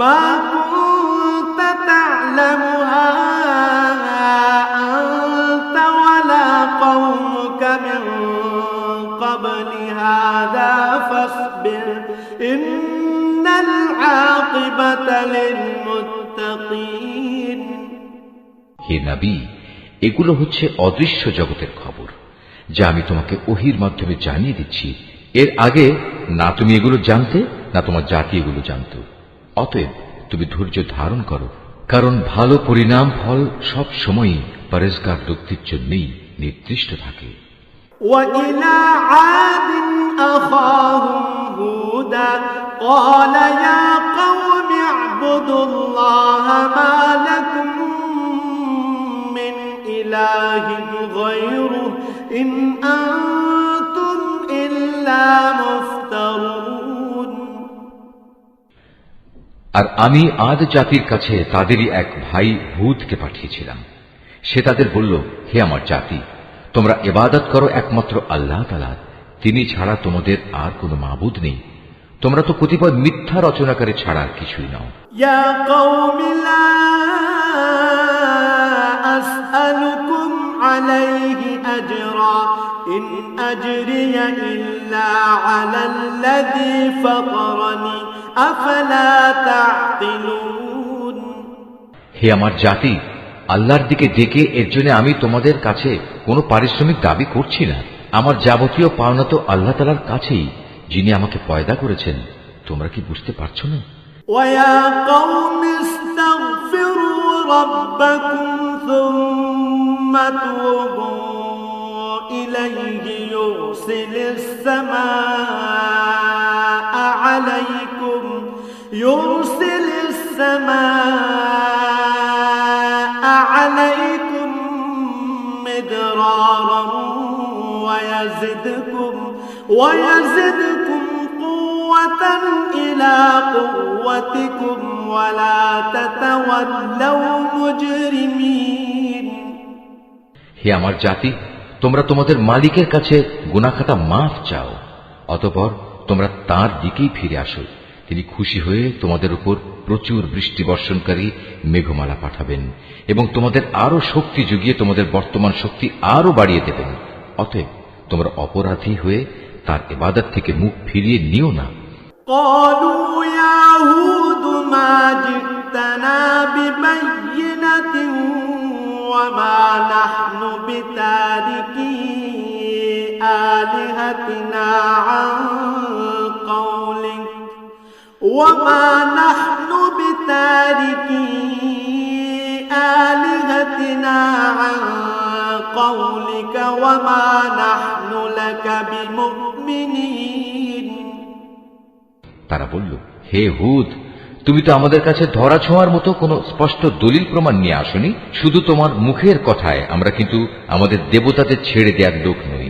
ما كنت تعلمها أنت ولا قومك من قبل هذا فاصبر إن العاقبة للمتقين। হে নবী, এগুলো হচ্ছে অদৃশ্য জগতের খবর যা আমি তোমাকে ওহির মাধ্যমে জানিয়ে দিচ্ছি। এর আগে না তুমি এগুলো জানতে, না তোমার জাতি এগুলো জানত। অতএব তুমি ধৈর্য ধারণ করো, কারণ ভালো পরিণাম ফল সব সময়ই পরেজগার ব্যক্তির জন্যই নির্দিষ্ট থাকে। وإلى عاد أخاهم هودا قال يا قوم اعبدوا الله ما لكم من إله غيره إن أنتم إلا مفترون। আর আমি আদ জাতির কাছে তাদেরই এক ভাই হুদকে পাঠিয়েছিলাম। সে তাদের বলল, হে আমার জাতি, তোমরা ইবাদত করো একমাত্র আল্লাহ তাআলার, তিনি ছাড়া তোমাদের আর কোনো মাবুদ নেই। তোমরা তো কতিপয় মিথ্যা রচনাকারী ছাড়া আর কিছুই নাও। ইয়া কওমি লা আসআলুকুম আলাইহি আজরা ইন আজরিয়া ইল্লা আলাল্লাযী ফাতারানি আফলা তা'কিলুন। হে আমার জাতি, আল্লাহর দিকে ডেকে এর জন্য আমি তোমাদের কাছে কোনো পারিশ্রমিক দাবি করছি না। আমার যাবতীয় পাওনা তো আল্লাহ তাআলার কাছেই, যিনি আমাকে পয়দা করেছেন। তোমরা কি বুঝতে পারছো না? ওয়া কওমি ইস্তাগফিরু রাব্বাকুম সুম্মা তুবু ইলাইহি ইউরসিলিস সামাআ আলাইকুম মিদরারান ويزدكم قوة إلى قوتكم ولا تتولوا مجرمين হে আমার জাতি, তোমরা তোমাদের মালিকের কাছে গুনাহখাতা মাফ চাও, অতঃপর তোমরা তার দিকেই ফিরে আসো। তিনি খুশি হয়ে তোমাদের উপর প্রচুর বৃষ্টি বর্ষণকারী মেঘমালা পাঠাবেন এবং তোমাদের আরো শক্তি যুগিয়ে তোমাদের বর্তমান শক্তি আরো বাড়িয়ে দেবেন। অতএব তোমরা অপরাধী হয়ে তার ইবাদত থেকে মুখ ফিরিয়ে নিও না। قالوا يا هود ما جئتنا ببينة وما نحن بتاركي آلهتنا عن قولك وما نحن بتاركي آلهتنا عن قولك وما نحن لك بمؤمنين তারা বলল, হে হুদ, তুমি তো আমাদের কাছে ধরা ছোঁয়ার মতো কোনো স্পষ্ট দলিল প্রমাণ নিয়ে আসনি। শুধু তোমার মুখের কথায় আমরা কিন্তু আমাদের দেবতাদের ছেড়ে দেওয়ার লোক নই।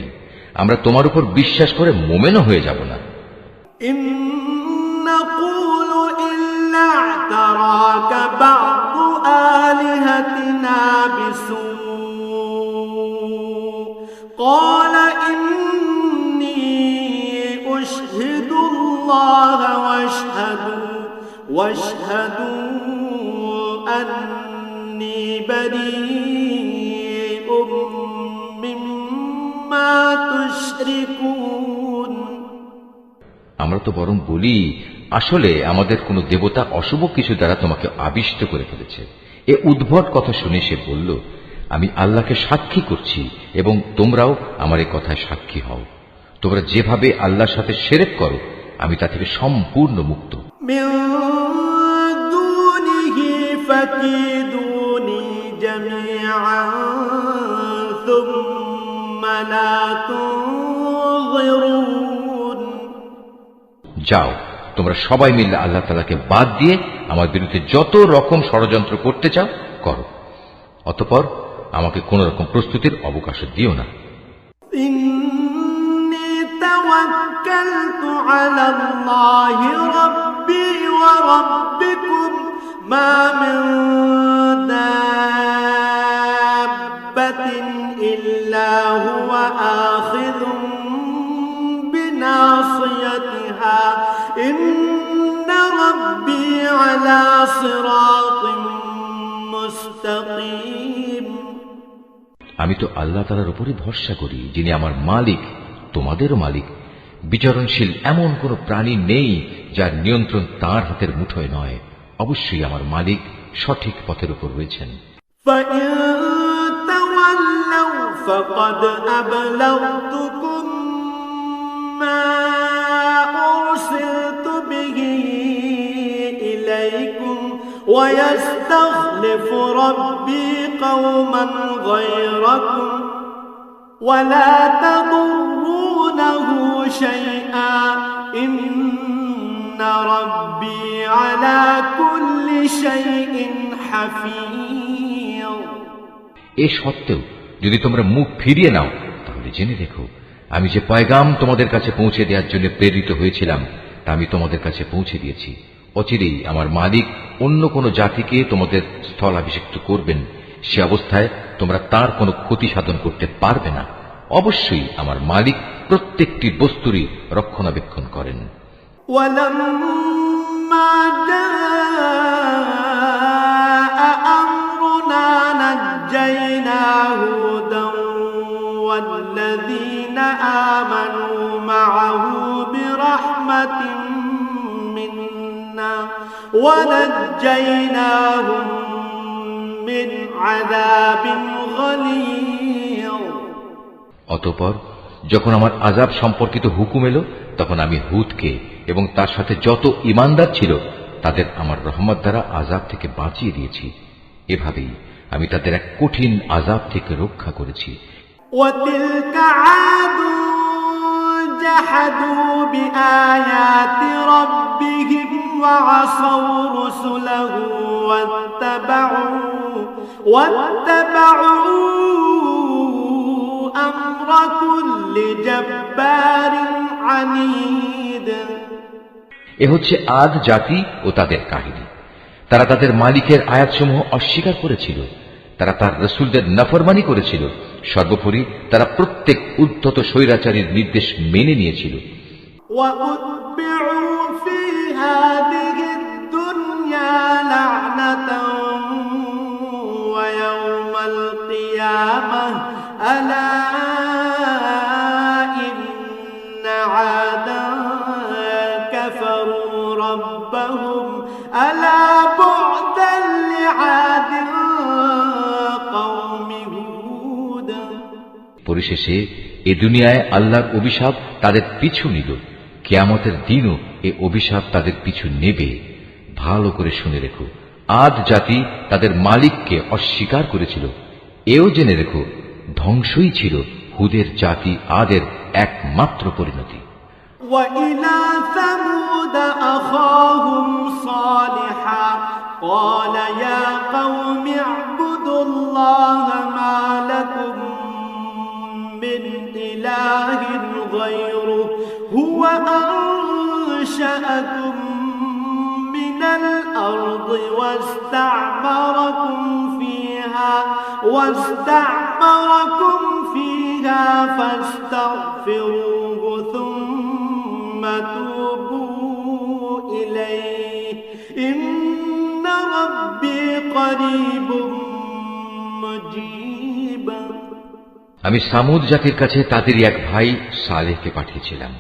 আমরা তোমার উপর বিশ্বাস করে মোমেনও হয়ে যাব না। واشهدوا أني بريء مما تشركون আমরা তো বরং বলি, আসলে আমাদের কোনো দেবতা অশুভ কিছু দ্বারা তোমাকে আবিষ্ট করে ফেলেছে। এ উদ্ভট কথা শুনে সে বলল, আমি আল্লাহকে সাক্ষী করছি এবং তোমরাও আমার এই কথায় সাক্ষী হও। তোমরা যেভাবে আল্লাহর সাথে শিরক করো, আমি তা থেকে সম্পূর্ণ মুক্ত। فكيدوني جميعا ثم لا تنظرون যাও, তোমরা সবাই মিলে আল্লাহ তাআলাকে বাদ দিয়ে আমার বিরুদ্ধে যত রকম ষড়যন্ত্র করতে চাও করো, অতঃপর আমাকে কোন রকম প্রস্তুতির অবকাশ দিও না। إني توكلت على الله ربي وربكم ما من دابة إلا هو آخذ بناصيتها إن ربي على صراط مستقيم আমি তো আল্লাহ তাআলার উপরই ভরসা করি, যিনি আমার মালিক, তোমাদেরও মালিক। বিচরণশীল এমন কোন প্রাণী নেই যার নিয়ন্ত্রণ তাঁর হাতের মুঠোয় নয়। অবশ্যই আমার মালিক সঠিক পথের উপর রয়েছেন। فإن تولوا فقد أبلغتكم ما أرسلت به إليكم ويستخلف ربي قوما غيركم ولا تضرونه شيئا إن ربي على كل شيء حفيظ এ সত্ত্বেও যদি তোমরা মুখ ফিরিয়ে নাও, তাহলে জেনে রেখো, আমি যে পয়গাম তোমাদের কাছে পৌঁছে দেওয়ার জন্য প্রেরিত হয়েছিলাম তা আমি তোমাদের কাছে পৌঁছে দিয়েছি। অচিরেই আমার মালিক অন্য কোন জাতিকে তোমাদের স্থলাভিষিক্ত করবেন। সে অবস্থায় তোমরা তার কোনো ক্ষতি সাধন করতে পারবে না। অবশ্যই আমার মালিক প্রত্যেকটি বস্তুরই রক্ষণাবেক্ষণ করেন। ولما جاء أمرنا نجينا هودا والذين آمنوا معه برحمة منا ونجيناهم من عذاب غليظ অতঃপর যখন আমার আযাব সম্পর্কিত হুকুম এলো, তখন আমি হুদকে এবং তার সাথে যত ঈমানদার ছিল তাদের আমার রহমত দ্বারা আযাব থেকে বাঁচিয়ে দিয়েছি। এভাবেই আমি তাদের এক কঠিন আযাব থেকে রক্ষা করেছি। وتلك عاد جحدوا بآيات ربهم وعصوا رسله واتبعوا أمر كل جبار عنيد এ হচ্ছে আদ জাতি ও তাদের কাহিনী। তারা তাদের মালিকের আয়াতসমূহ অস্বীকার করেছিল, তারা তার রসুলদের নাফরমানি করেছিল, সর্বোপরি তারা প্রত্যেক উদ্ধত স্বৈরাচারীর নির্দেশ মেনে নিয়েছিল। পরিশেষে এ দুনিয়ায় আল্লাহর অভিশাপ তাদের পিছু নিল, কিয়ামতের দিনও এ অভিশাপ তাদের পিছু নেবে। ভালো করে শুনে রেখো, আদ জাতি তাদের মালিককে অস্বীকার করেছিল। এও জেনে রেখো, ধ্বংসই ছিল হুদের জাতি আদের একমাত্র পরিণতি। وإلى ثمود أخاهم صالحا قال يا قوم اعبدوا الله ما لكم من إله غيره هو أنشأكم من الأرض واستعمركم فيها فاستغفروه ثم توبوا إليه إن ربي قريب مجيب। আমি সামুদ জাতির কাছে তাদেরই এক ভাই সালেহকে পাঠিয়েছিলাম।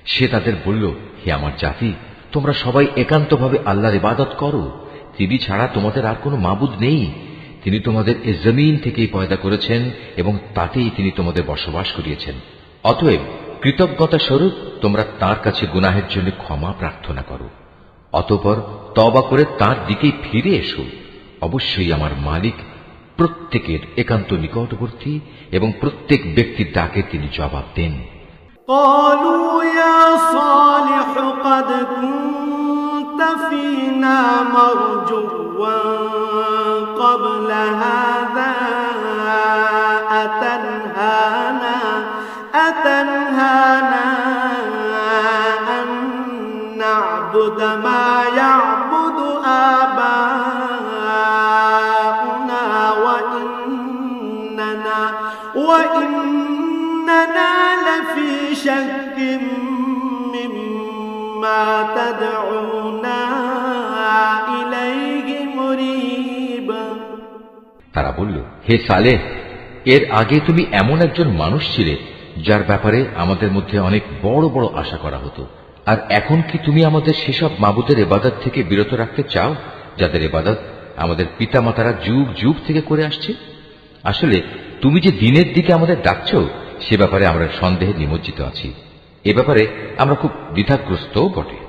সে তাদের বলল, হে আমার জাতি, তোমরা সবাই একান্তভাবে আল্লাহর ইবাদত করো। তিনি ছাড়া তোমাদের আর কোনো মাবুদ নেই। তিনি তোমাদের এ জমিন থেকেই পয়দা করেছেন এবং তাতেই তিনি তোমাদের বসবাস করিয়েছেন। অতএব কৃতজ্ঞতা স্বরূপ তোমরা তার কাছে গুনাহের জন্য ক্ষমা প্রার্থনা করো, অতঃপর তওবা করে তার দিকেই ফিরে এসো। অবশ্যই আমার মালিক প্রত্যেকের একান্ত নিকটবর্তী এবং প্রত্যেক ব্যক্তির ডাকে তিনি জবাব দেন। قالوا يا صالح قد كنت فينا مرجوا قبل هذا أتنهانا أن نعبد ما يعبد آباؤنا وإننا لفي شك مما تدعونا إليه مريب। তারা বলল, হে সালেহ, এর আগে তুমি এমন একজন মানুষ ছিলে যার ব্যাপারে আমাদের মধ্যে অনেক বড় বড় আশা করা হতো। আর এখন কি তুমি আমাদের সেসব মাবুদের ইবাদত থেকে বিরত রাখতে চাও যাদের ইবাদত আমাদের পিতামাতারা যুগ যুগ থেকে করে আসছে? আসলে তুমি যে দিনের দিকে আমাদের ডাকছ সে ব্যাপারে আমরা সন্দেহে নিমজ্জিত আছি। এ ব্যাপারে আমরা খুব দ্বিধাগ্রস্তও বটে।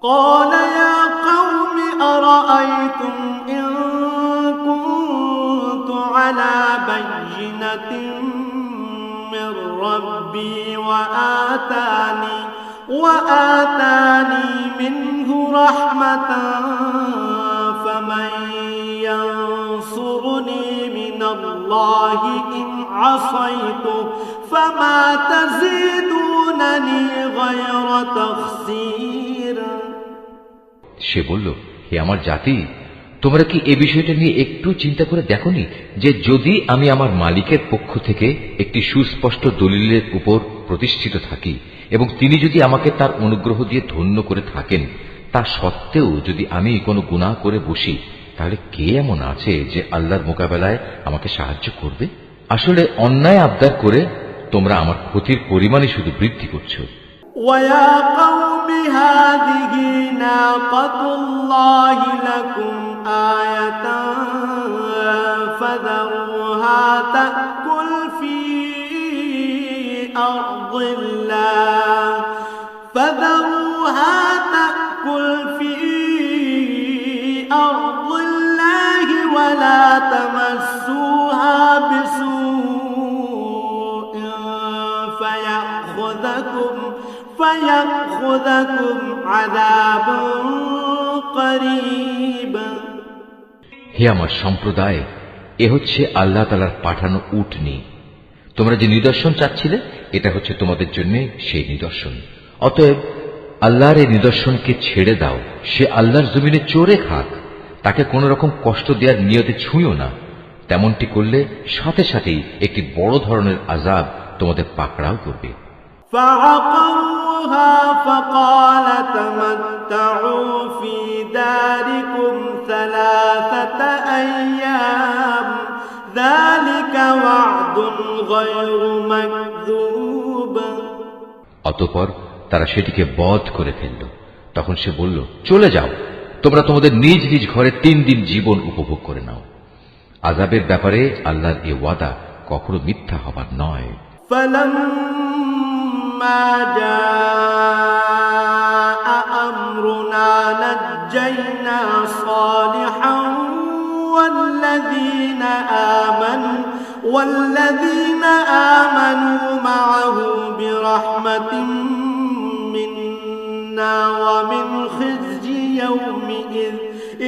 قال يا قوم أرأيتم إن كنت على بينة من ربي وآتاني منه رحمة فمن ينصرني من الله إن عصيته فما تزيدونني غير تخسير। সে বলল, হে আমার জাতি, তোমরা কি এ বিষয়টা নিয়ে একটু চিন্তা করে দেখোনি যে যদি আমি আমার মালিকের পক্ষ থেকে একটি সুস্পষ্ট দলিলের উপর প্রতিষ্ঠিত থাকি এবং তিনি যদি আমাকে তার অনুগ্রহ দিয়ে ধন্য করে থাকেন, তা সত্ত্বেও যদি আমি কোনো গুনাহ করে বসি, তাহলে কে এমন আছে যে আল্লাহর মোকাবেলায় আমাকে সাহায্য করবে? আসলে অন্যায় আবদার করে তোমরা আমার ক্ষতির পরিমাণই শুধু বৃদ্ধি করছো। وَيَا قَوْمِ هَٰذِهِ نَاقَةُ اللَّهِ لَكُمْ آيَةً فَذَرُوهَا تَأْكُلْ فِي أَرْضِ اللَّهِ وَلَا تَمَسُّوهَا بِسُوءٍ فَيَأْخُذَكُمْ عَذَابٌ قَرِيبٌ। হে আমার সম্প্রদায়, এ হচ্ছে আল্লাহ তাআলার পাঠানো উটনী। তোমরা যে নিদর্শন চাচ্ছিলে, এটা হচ্ছে তোমাদের জন্য সেই নিদর্শন। অতএব আল্লাহর এই নিদর্শনকে ছেড়ে দাও, সে আল্লাহর জমিনে চড়ে খাক, তাকে কোন রকম কষ্ট দেওয়ার নিয়তে ছুঁয়ো না। তেমনটি করলে সাথে সাথেই একটি বড় ধরনের আযাব তোমাদের পাকড়াও করবে। فعقروها فقال تمتعوا في داركم 3 أيام ذلك وعد غير مكذوب। অতঃপর তারা সেটিকে বধ করে ফেলল। তখন সে বলল, চলে যাও, তোমরা তোমাদের নিজ নিজ ঘরে 3 দিন জীবন উপভোগ করে নাও। আযাবের ব্যাপারে আল্লাহর এ ওয়াদা কখনো মিথ্যা হবার নয়। فلما جاء أمرنا نجينا صالحا والذين آمنوا معه برحمة منا ومن خزي يومئذ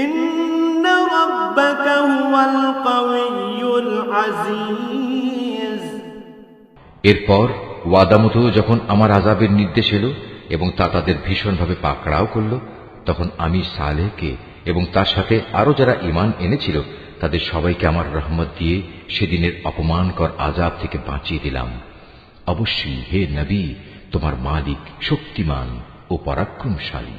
إن ربك هو القوي العزيز। এরপর ওয়াদা মতো যখন আমার আযাবের নির্দেশ এলো এবং তা তাদের ভীষণভাবে পাকড়াও করল, তখন আমি সালেহকে এবং তার সাথে আরো যারা ঈমান এনেছিল তাদের সবাইকে আমার রহমত দিয়ে সেদিনের অপমানকর আযাব থেকে বাঁচিয়ে দিলাম। অবশ্যই হে নবী, তোমার মালিক শক্তিমান ও পরাক্রমশালী।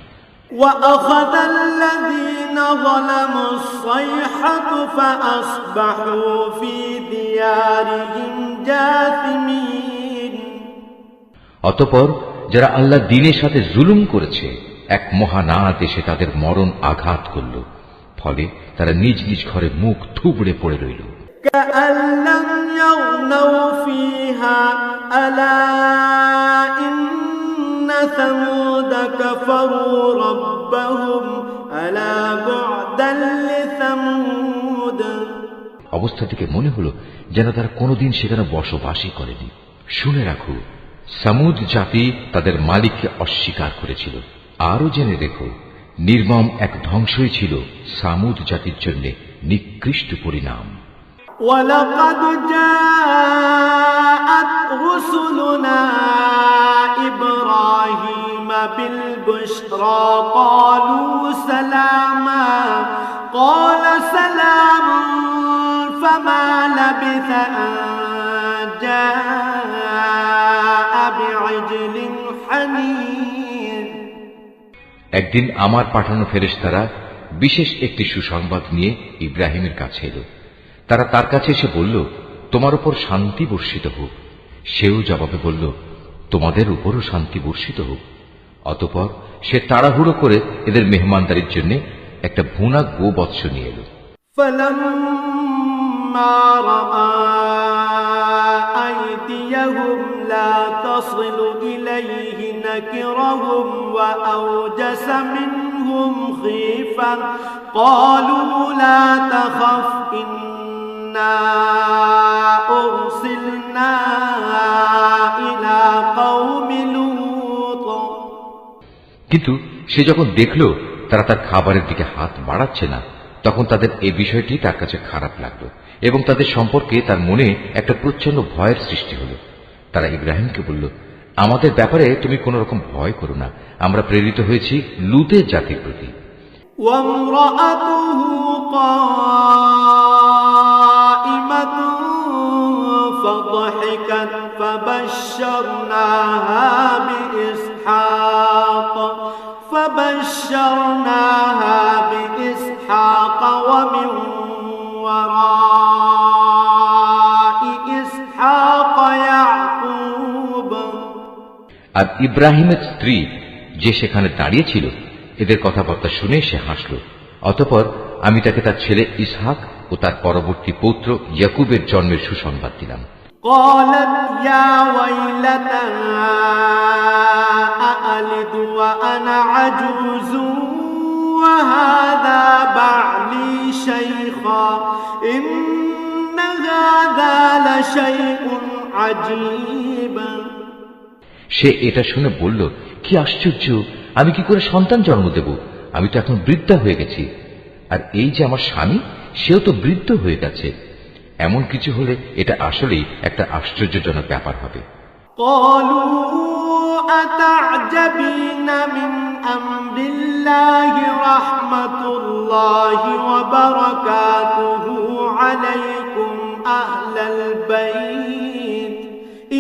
وأخذ الذين ظلموا الصيحة فأصبحوا في ديارهم جاثمين। অতঃপর যারা আল্লাহ দ্বীনের সাথে জুলুম করেছে, এক মহানাদ এসে তাদের মরণ আঘাত করল, ফলে তারা নিজ নিজ ঘরে মুখ থুবড়ে পড়ে রইল। كأن لم يغنوا فيها ألا إن ثمود كفروا ربهم ألا بعدا لثمود। অবস্থা থেকে মনে হলো যেন তারা কোনোদিন সেখানে বসবাসই করেনি। শুনে রাখো, সামুদ জাতি তাদের মালিককে অস্বীকার করেছিল। আরো জেনে রেখো, নির্মম এক ধ্বংসই ছিল সামুদ জাতির জন্য নিকৃষ্ট পরিণাম। ولقد جاءت رسلنا إبراهيم بالبشرى قالوا سلاما قال سلام فما لبث أن جاء بعجل حنيذ। একদিন আমার পাঠানো ফেরেশতারা বিশেষ একটি সুসংবাদ নিয়ে ইব্রাহিমের কাছে এলো। তারা তার কাছে এসে বলল, তোমার উপর শান্তি বর্ষিত হোক। সেও জবাবে বলল, তোমাদের উপরও শান্তি বর্ষিত হোক। অতঃপর সে তাড়াহুড়ো করে এদের মেহমানদারির জন্য একটা ভুনা গোবৎস নিয়ে এলো। فلما رأى أيديهم لا تصل إليه نكرهم وأوجس منهم خيفة قالوا لا تخف إنا أرسلنا إلى قوم لوط। কিন্তু সে যখন দেখল তারা তার খাবারের দিকে হাত বাড়াচ্ছে না, তখন তাদের এই বিষয়টি তার কাছে খারাপ লাগলো এবং তাদের সম্পর্কে তার মনে একটা প্রচন্ড ভয়ের সৃষ্টি হলো। তারা ইব্রাহিমকে বলল, আমাদের ব্যাপারে তুমি কোন রকম ভয় করো না, আমরা প্রেরিত হয়েছি লূতের জাতির প্রতি। وامرأته قائمة فضحكت فبشرناها بإسحاق ومن وراء إسحاق يعقوب। আর ইব্রাহিমের স্ত্রী যে সেখানে দাঁড়িয়ে ছিল, এদের কথাবার্তা শুনে সে হাসল। অতঃপর আমি তাকে তার ছেলে ইসহাক ও তার পরবর্তী পৌত্র ইয়াকুবের জন্মের সুসংবাদ দিলাম। قالت يا ويلتى أألد وأنا عجوز وهذا بعلي شيخا إن هذا لشيء عجيب। সে এটা শুনে বলল, কি আশ্চর্য, আমি কি করে সন্তান জন্ম দেব? আমি তো এখন বৃদ্ধা হয়ে গেছি, আর এই যে আমার স্বামী, সেও তো বৃদ্ধ হয়ে গেছে। এমন কিছু হলে এটা আসলেই একটা আশ্চর্যজনক ব্যাপার হবে। قالوا أتعجبين من أمر الله رحمة الله وبركاته عليكم أهل البيت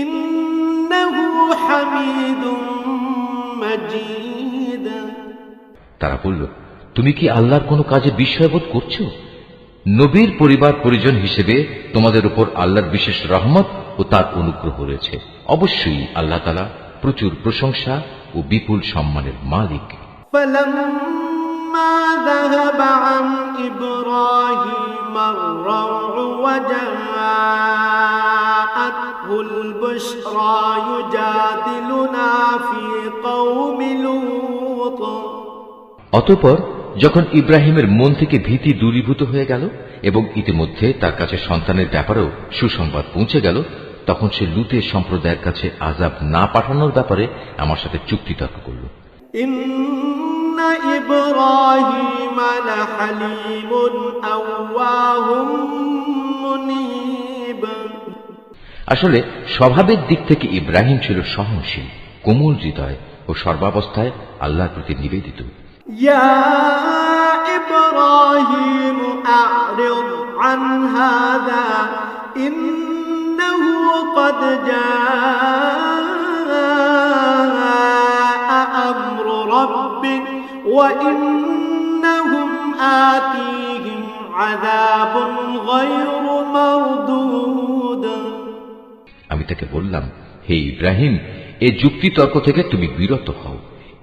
إنه حميد مجيد তারা বলল, তুমি কি আল্লাহর কোনো কাজে বিস্ময়বোধ করছো? নবীর পরিবার পরিজন হিসেবে তোমাদের উপর আল্লাহর বিশেষ রহমত ও তার অনুগ্রহ রয়েছে। অবশ্যই আল্লাহ তাআলা প্রচুর প্রশংসা ও বিপুল সম্মানের মালিক। فلما ذهب عن إبراهيم الروع وجاءته البشرى يجادلنا في قوم لوط অতঃপর যখন ইব্রাহিমের মন থেকে ভীতি দূরীভূত হয়ে গেল এবং ইতিমধ্যে তার কাছে সন্তানের ব্যাপারেও সুসংবাদ পৌঁছে গেল, তখন সে লুতের সম্প্রদায়ের কাছে আযাব না পাঠানোর ব্যাপারে আমার সাথে চুক্তিতর্ক করল। ইন্না ইব্রাহিম লাহালিমুন আওয়াহুম মুনীব। আসলে স্বভাবের দিক থেকে ইব্রাহিম ছিল সহনশীল, কোমল হৃদয় ও সর্বাবস্থায় আল্লাহর প্রতি নিবেদিত। ইয়া ইব্রাহিম আ'রিদ আন হাযা ইন্নাহু ক্বাদ জাআ আমরু রাব্বিক ওয়া ইন্নাহুম আতীহিম আযাবুন গায়রু মারদুদ। আমি তাকে বললাম, হে ইব্রাহিম, এই যুক্তিতর্ক থেকে তুমি বিরত হও।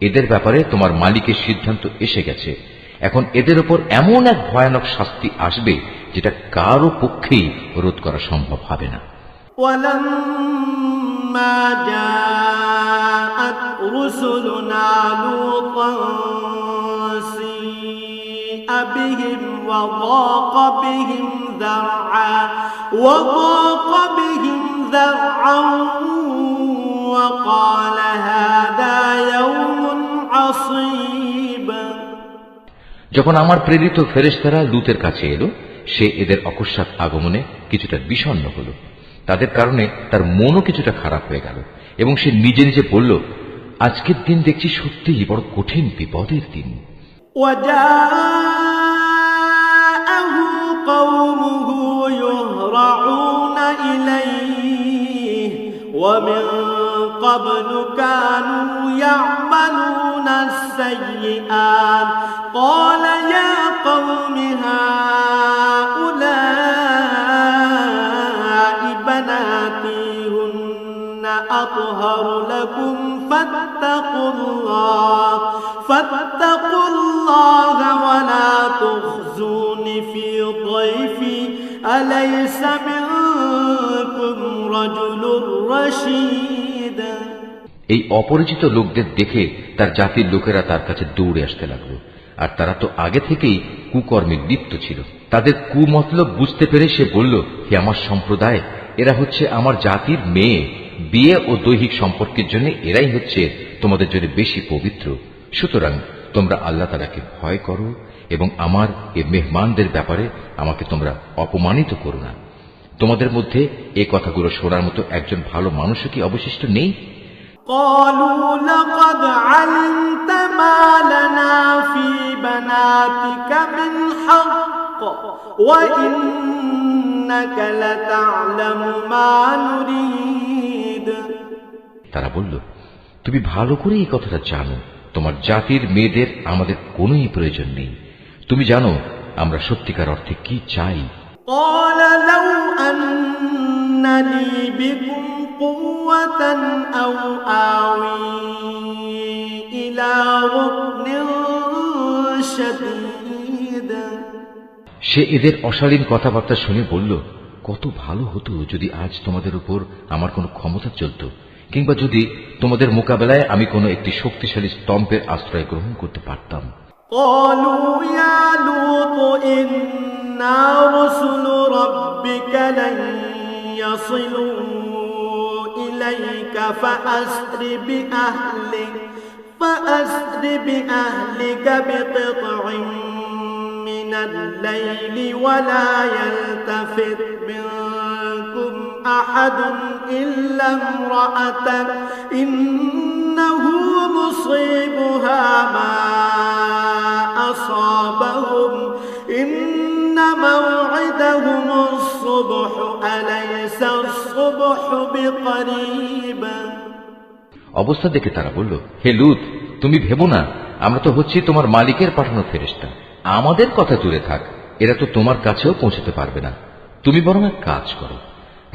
এদের ব্যাপারে তোমার মালিকের সিদ্ধান্ত এসে গেছে। এখন এদের উপর এমন এক ভয়ানক শাস্তি আসবে যেটা কারো পক্ষেই রোধ করা সম্ভব হবে না। ওয়ালাম্মা জাআত রুসুলুনা লূতান সিআ বিহিম ওয়া দাqa বিহিম যারআ وقال هذا يوم عصيب। যখন আমার প্রেরিত ফেরেশতারা লূতের কাছে এলো, সে এদের অকস্মাৎ আগমনে কিছুটা বিষণ্ণ হল। তাদের কারণে তার মনও কিছুটা খারাপ হয়ে গেল এবং সে নিজে নিজে বলল, আজকের দিন দেখছি সত্যিই বড় কঠিন বিপদের দিন। وجاءه قومه يهرعون إليه ومن قبل كانوا يعملون السيئات قال يا قوم هؤلاء بناتي هن أطهر لكم فاتقوا الله ولا تخزوني في ضيفي أليس منكم رجل رشيد। এই অপরিচিত লোকদের দেখে তার জাতির লোকেরা তার কাছে দৌড়ে আসতে লাগলো, আর তারা তো আগে থেকেই কুকর্মে লিপ্ত ছিল। তাদের কুমতলব বুঝতে পেরে সে বলল, হে আমার সম্প্রদায়, এরা হচ্ছে আমার জাতির মেয়ে। বিয়ে ও দৈহিক সম্পর্কের জন্য এরাই হচ্ছে তোমাদের জন্য বেশি পবিত্র। সুতরাং তোমরা আল্লাহ তাআলাকে ভয় করো এবং আমার এ মেহমানদের ব্যাপারে আমাকে তোমরা অপমানিত করো না। তোমাদের মধ্যে এই কথাগুলো শোনার মতো একজন ভালো মানুষও কি অবশিষ্ট নেই? قالوا لقد علمت ما لنا في بناتك من حق وإنك لتعلم ما نريد। তারা বলল, তুমি ভালো করে এই কথাটা জানো, তোমার জাতির মেয়েদের আমাদের কোনোই প্রয়োজন নেই। তুমি জানো আমরা সত্যিকার অর্থে কি চাই। قال لو أن لي بكم قوة أو آوي إلى ركن شديد। সে এদের অশালীন কথাবার্তা শুনে বলল, কত ভালো হতো যদি আজ তোমাদের উপর আমার কোনো ক্ষমতা চলত, কিংবা যদি তোমাদের মোকাবেলায় আমি কোনো একটি শক্তিশালী স্তম্ভের আশ্রয় গ্রহণ করতে পারতাম। قالوا يا لوط إنا رسل ربك لن يصلوا إليك فأسر بأهلك بقطع من الليل ولا يلتفت منكم أحد إلا امرأتك إنه مصيبها ما أصابهم إن موعدهم الصبح أليس الصبح بقريب অবস্থা দেখে তারা বলল, হে লূত, তুমি ভেবো না আমরা তো হচ্ছি তোমার মালিকের পাঠানো ফেরেশতা। আমাদের কথা দূরে থাক, এরা তো তোমার কাছেও পৌঁছতে পারবে না। তুমি বরং এক কাজ করো,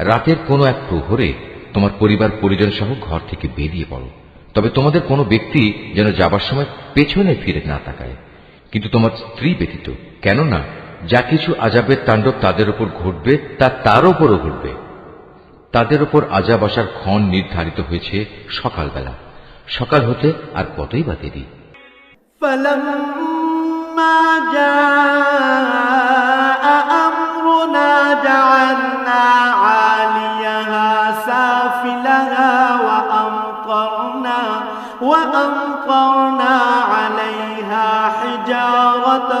রাতের কোনো এক প্রহরে তোমার পরিবার পরিজন সহ ঘর থেকে বেরিয়ে পড়ো। তবে তোমাদের কোনো ব্যক্তি যেন যাবার সময় পেছনে ফিরে না তাকায়, কিন্তু তোমার স্ত্রী ব্যতীত। কেননা যা কিছু আযাবের তাণ্ডব তাদের উপর ঘটবে তা তার উপরও ঘটবে। তাদের উপর আযাব আসার ক্ষণ নির্ধারিত হয়েছে সকালবেলা। সকাল হতে আর কতই বা দেরি। فلما جاء أمرنا جعلنا عاليها سافلها وأمطرنا عليها حجارة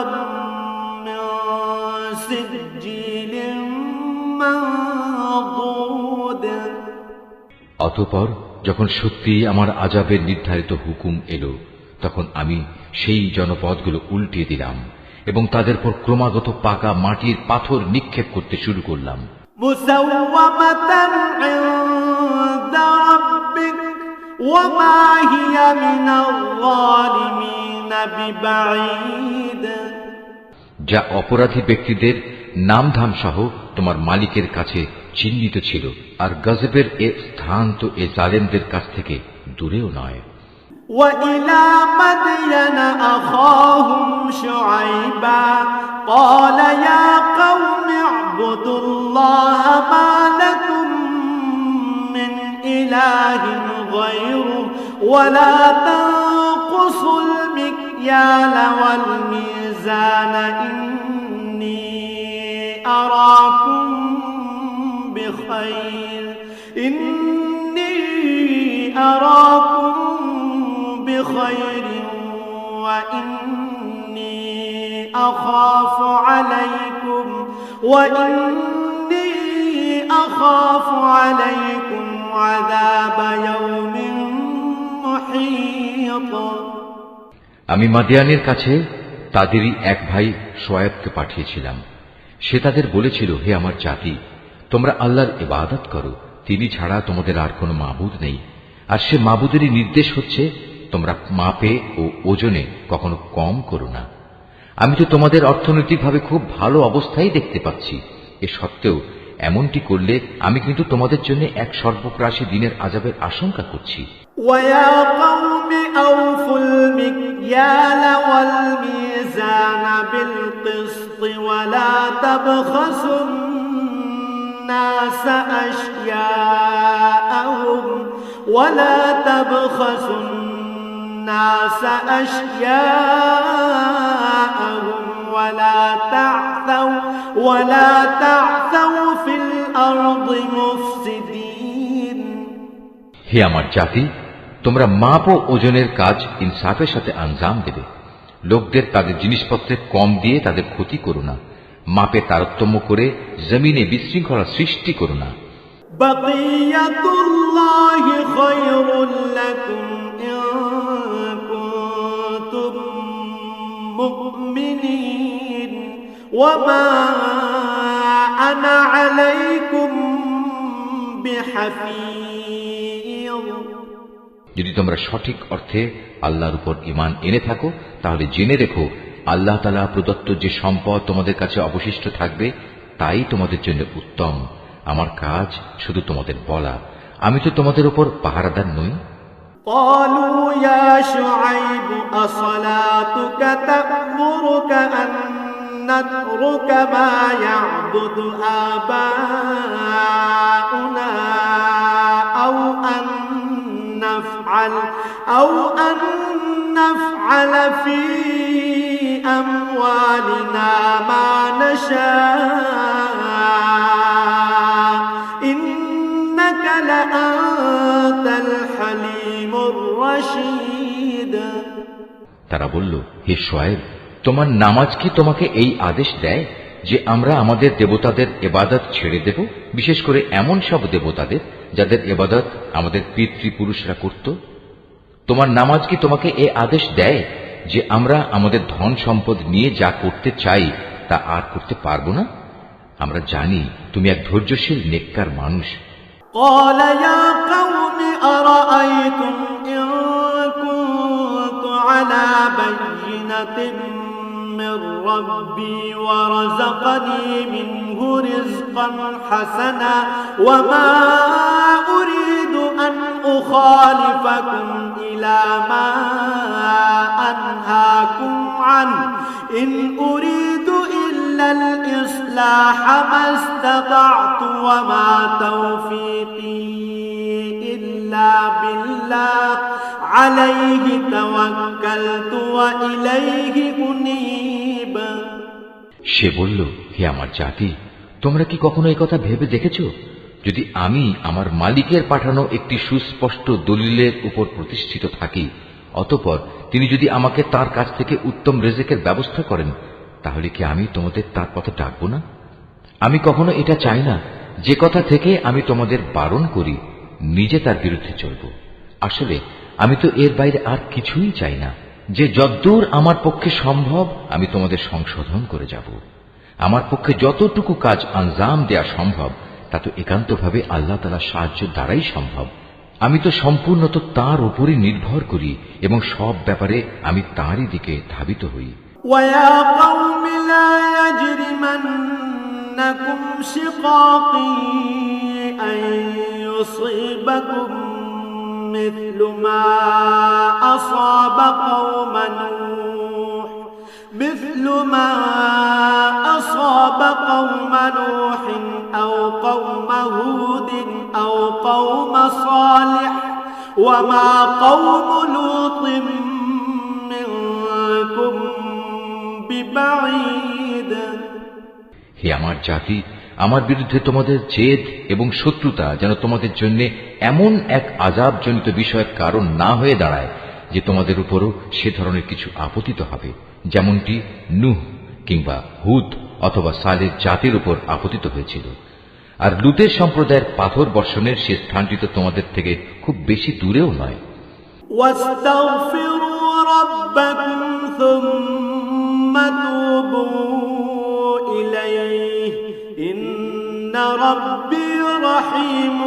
من سجيل منضود অতঃপর যখন সত্যি আমার আযাবের নির্ধারিত হুকুম এলো, তখন আমি সেই জনপদগুলো উল্টিয়ে দিলাম এবং তাদের পর ক্রমাগত পাকা মাটির পাথর নিক্ষেপ করতে শুরু করলাম। মুসাওয়ামাতান ইনদা রাব্বিক ওয়া মা হিয়া মিনাল যালিমিন বিবাঈদ, যা অপরাধী ব্যক্তিদের নামধাম সহ তোমার মালিকের কাছে চিহ্নিত ছিল, আর গজবের এ স্থান তো এ জালেমদের কাছ থেকে দূরেও নয়। وإلى مدين أخاهم شعيبا قال يا قوم اعبدوا الله ما لكم من إله غيره ولا تنقصوا المكيال والميزان إني أراكم بخير بخير وإني أخاف عليكم عذاب يوم محيط। আমি মাদিয়ানের কাছে তাদেরই এক ভাই শোয়েবকে পাঠিয়েছিলাম। সে তাদের বলেছিল, হে আমার জাতি, তোমরা আল্লাহর ইবাদত করো, তিনি ছাড়া তোমাদের আর কোনো মাবুদ নেই। আর সে মাবুদেরই নির্দেশ হচ্ছে তোমরা মাপে ও ওজনে কখনো কম করো না। আমি তো তোমাদের অর্থনৈতিকভাবে খুব ভালো অবস্থায় দেখতে পাচ্ছি। এ সত্ত্বেও এমনটি করলে আমি কিন্তু তোমাদের জন্য এক সর্বগ্রাসী দিনের আযাবের আশঙ্কা করছি। وَيَا قَوْمِ أَوْفُوا الْمِكْيَالَ وَالْمِيزَانَ بِالْقِسْطِ وَلَا تَبْخَسُوا النَّاسَ أَشْيَاءَهُمْ ولا تعثوا في الأرض مفسدين। হে আমার জাতি, তোমরা মাপ ও ওজনের কাজ ইনসাফের সাথে আঞ্জাম দেবে। লোকদের তাদের জিনিসপত্রে কম দিয়ে তাদের ক্ষতি করো না। মাপে তারতম্য করে জমিনে বিশৃঙ্খলা সৃষ্টি করো না। বাকিয়াতুল্লাহি খায়রুল লাকুম ইন কুনতুম মুমিনিন ওয়া মা আনা আলাইকুম বিহাফিজ। যদি তোমরা সঠিক অর্থে আল্লাহর উপর ঈমান এনে থাকো, তাহলে জেনে রেখো আল্লাহ তাআলা প্রদত্ত যে সম্পদ তোমাদের কাছে অবশিষ্ট থাকবে তাই তোমাদের জন্য উত্তম। আমার কাজ শুধু তোমাদের বলা, আমি তো তোমাদের উপর পাহারাদার নই। قالوا يا شعيب أصلاتك تأمرك أن نترك ما يعبد آباؤنا أو أن نفعل في أموالنا ما نشاء إنك لأنت الحليم الرشيد। তারা বলল, হে শুআয়ব, তোমার নামাজ কি তোমাকে এই আদেশ দেয় যে আমরা আমাদের দেবতাদের ইবাদত ছেড়ে দেব, বিশেষ করে এমন সব দেবতাদের যাদের ইবাদত আমাদের পিতৃপুরুষরা করত? তোমার নামাজ কি তোমাকে এ আদেশ দেয় যে আমরা আমাদের ধন সম্পদ নিয়ে যা করতে চাই তা আর করতে পারবো না? আমরা জানি তুমি এক ধৈর্যশীল নেককার মানুষ। قال يا قوم أرأيتم إن كنت على بينة من ربي ورزقني منه رزقا حسنا وما أريد أن أخالفكم إلى ما أنهاكم عنه إن أريد إلا الإصلاح ما استطعت وما توفيقي إلا بالله عليه توكلت وإليه أنيب। সে বলল, হে আমার জাতি, তোমরা কি কখনো এই কথা ভেবে দেখেছ, যদি আমি আমার মালিকের পাঠানো একটি সুস্পষ্ট দলিলের উপর প্রতিষ্ঠিত থাকি, অতঃপর তিনি যদি আমাকে তার কাছ থেকে উত্তম রিজিকের ব্যবস্থা করেন, তাহলে কি আমি তোমাদের তার পথে ডাকব না? আমি কখনো এটা চাই না যে কথা থেকে আমি তোমাদের বারণ করি নিজে তার বিরুদ্ধে চলব। আসলে আমি তো এর বাইরে আর কিছুই চাই না, যে যদ্দূর আমার পক্ষে সম্ভব আমি তোমাদের সংশোধন করে যাব। আমার পক্ষে যতটুকু কাজ আঞ্জাম দেয়া সম্ভব তা তো একান্তভাবে আল্লাহ তাআলার সাহায্য দ্বারাই সম্ভব। আমি তো সম্পূর্ণত তার উপরই নির্ভর করি এবং সব ব্যাপারে আমি তাঁরই দিকে ধাবিত হই। ويا قوم لا يجرمنكم شقاقي أن يصيبكم مثل ما أصاب قوم نوح أو قوم هود أو قوم صالح وما قوم لوط منكم ببعيد। হে আমার জাতি, আমার বিরুদ্ধে তোমাদের জেদ এবং শত্রুতা যেন তোমাদের জন্য এমন এক আযাবজনিত বিষয়ের কারণ না হয়ে দাঁড়ায় যে তোমাদের উপরও সে ধরনের কিছু আপতিত হবে, যেমনটি নূহ কিংবা হুদ অথবা সালেহ জাতির উপর আপতিত হয়েছিল। আর লুতের সম্প্রদায়ের পাথর বর্ষণের সে স্থানটি তো তোমাদের থেকে খুব বেশি দূরেও নয়। واستغفروا ربكم ثم توبوا إليه إن ربي رحيم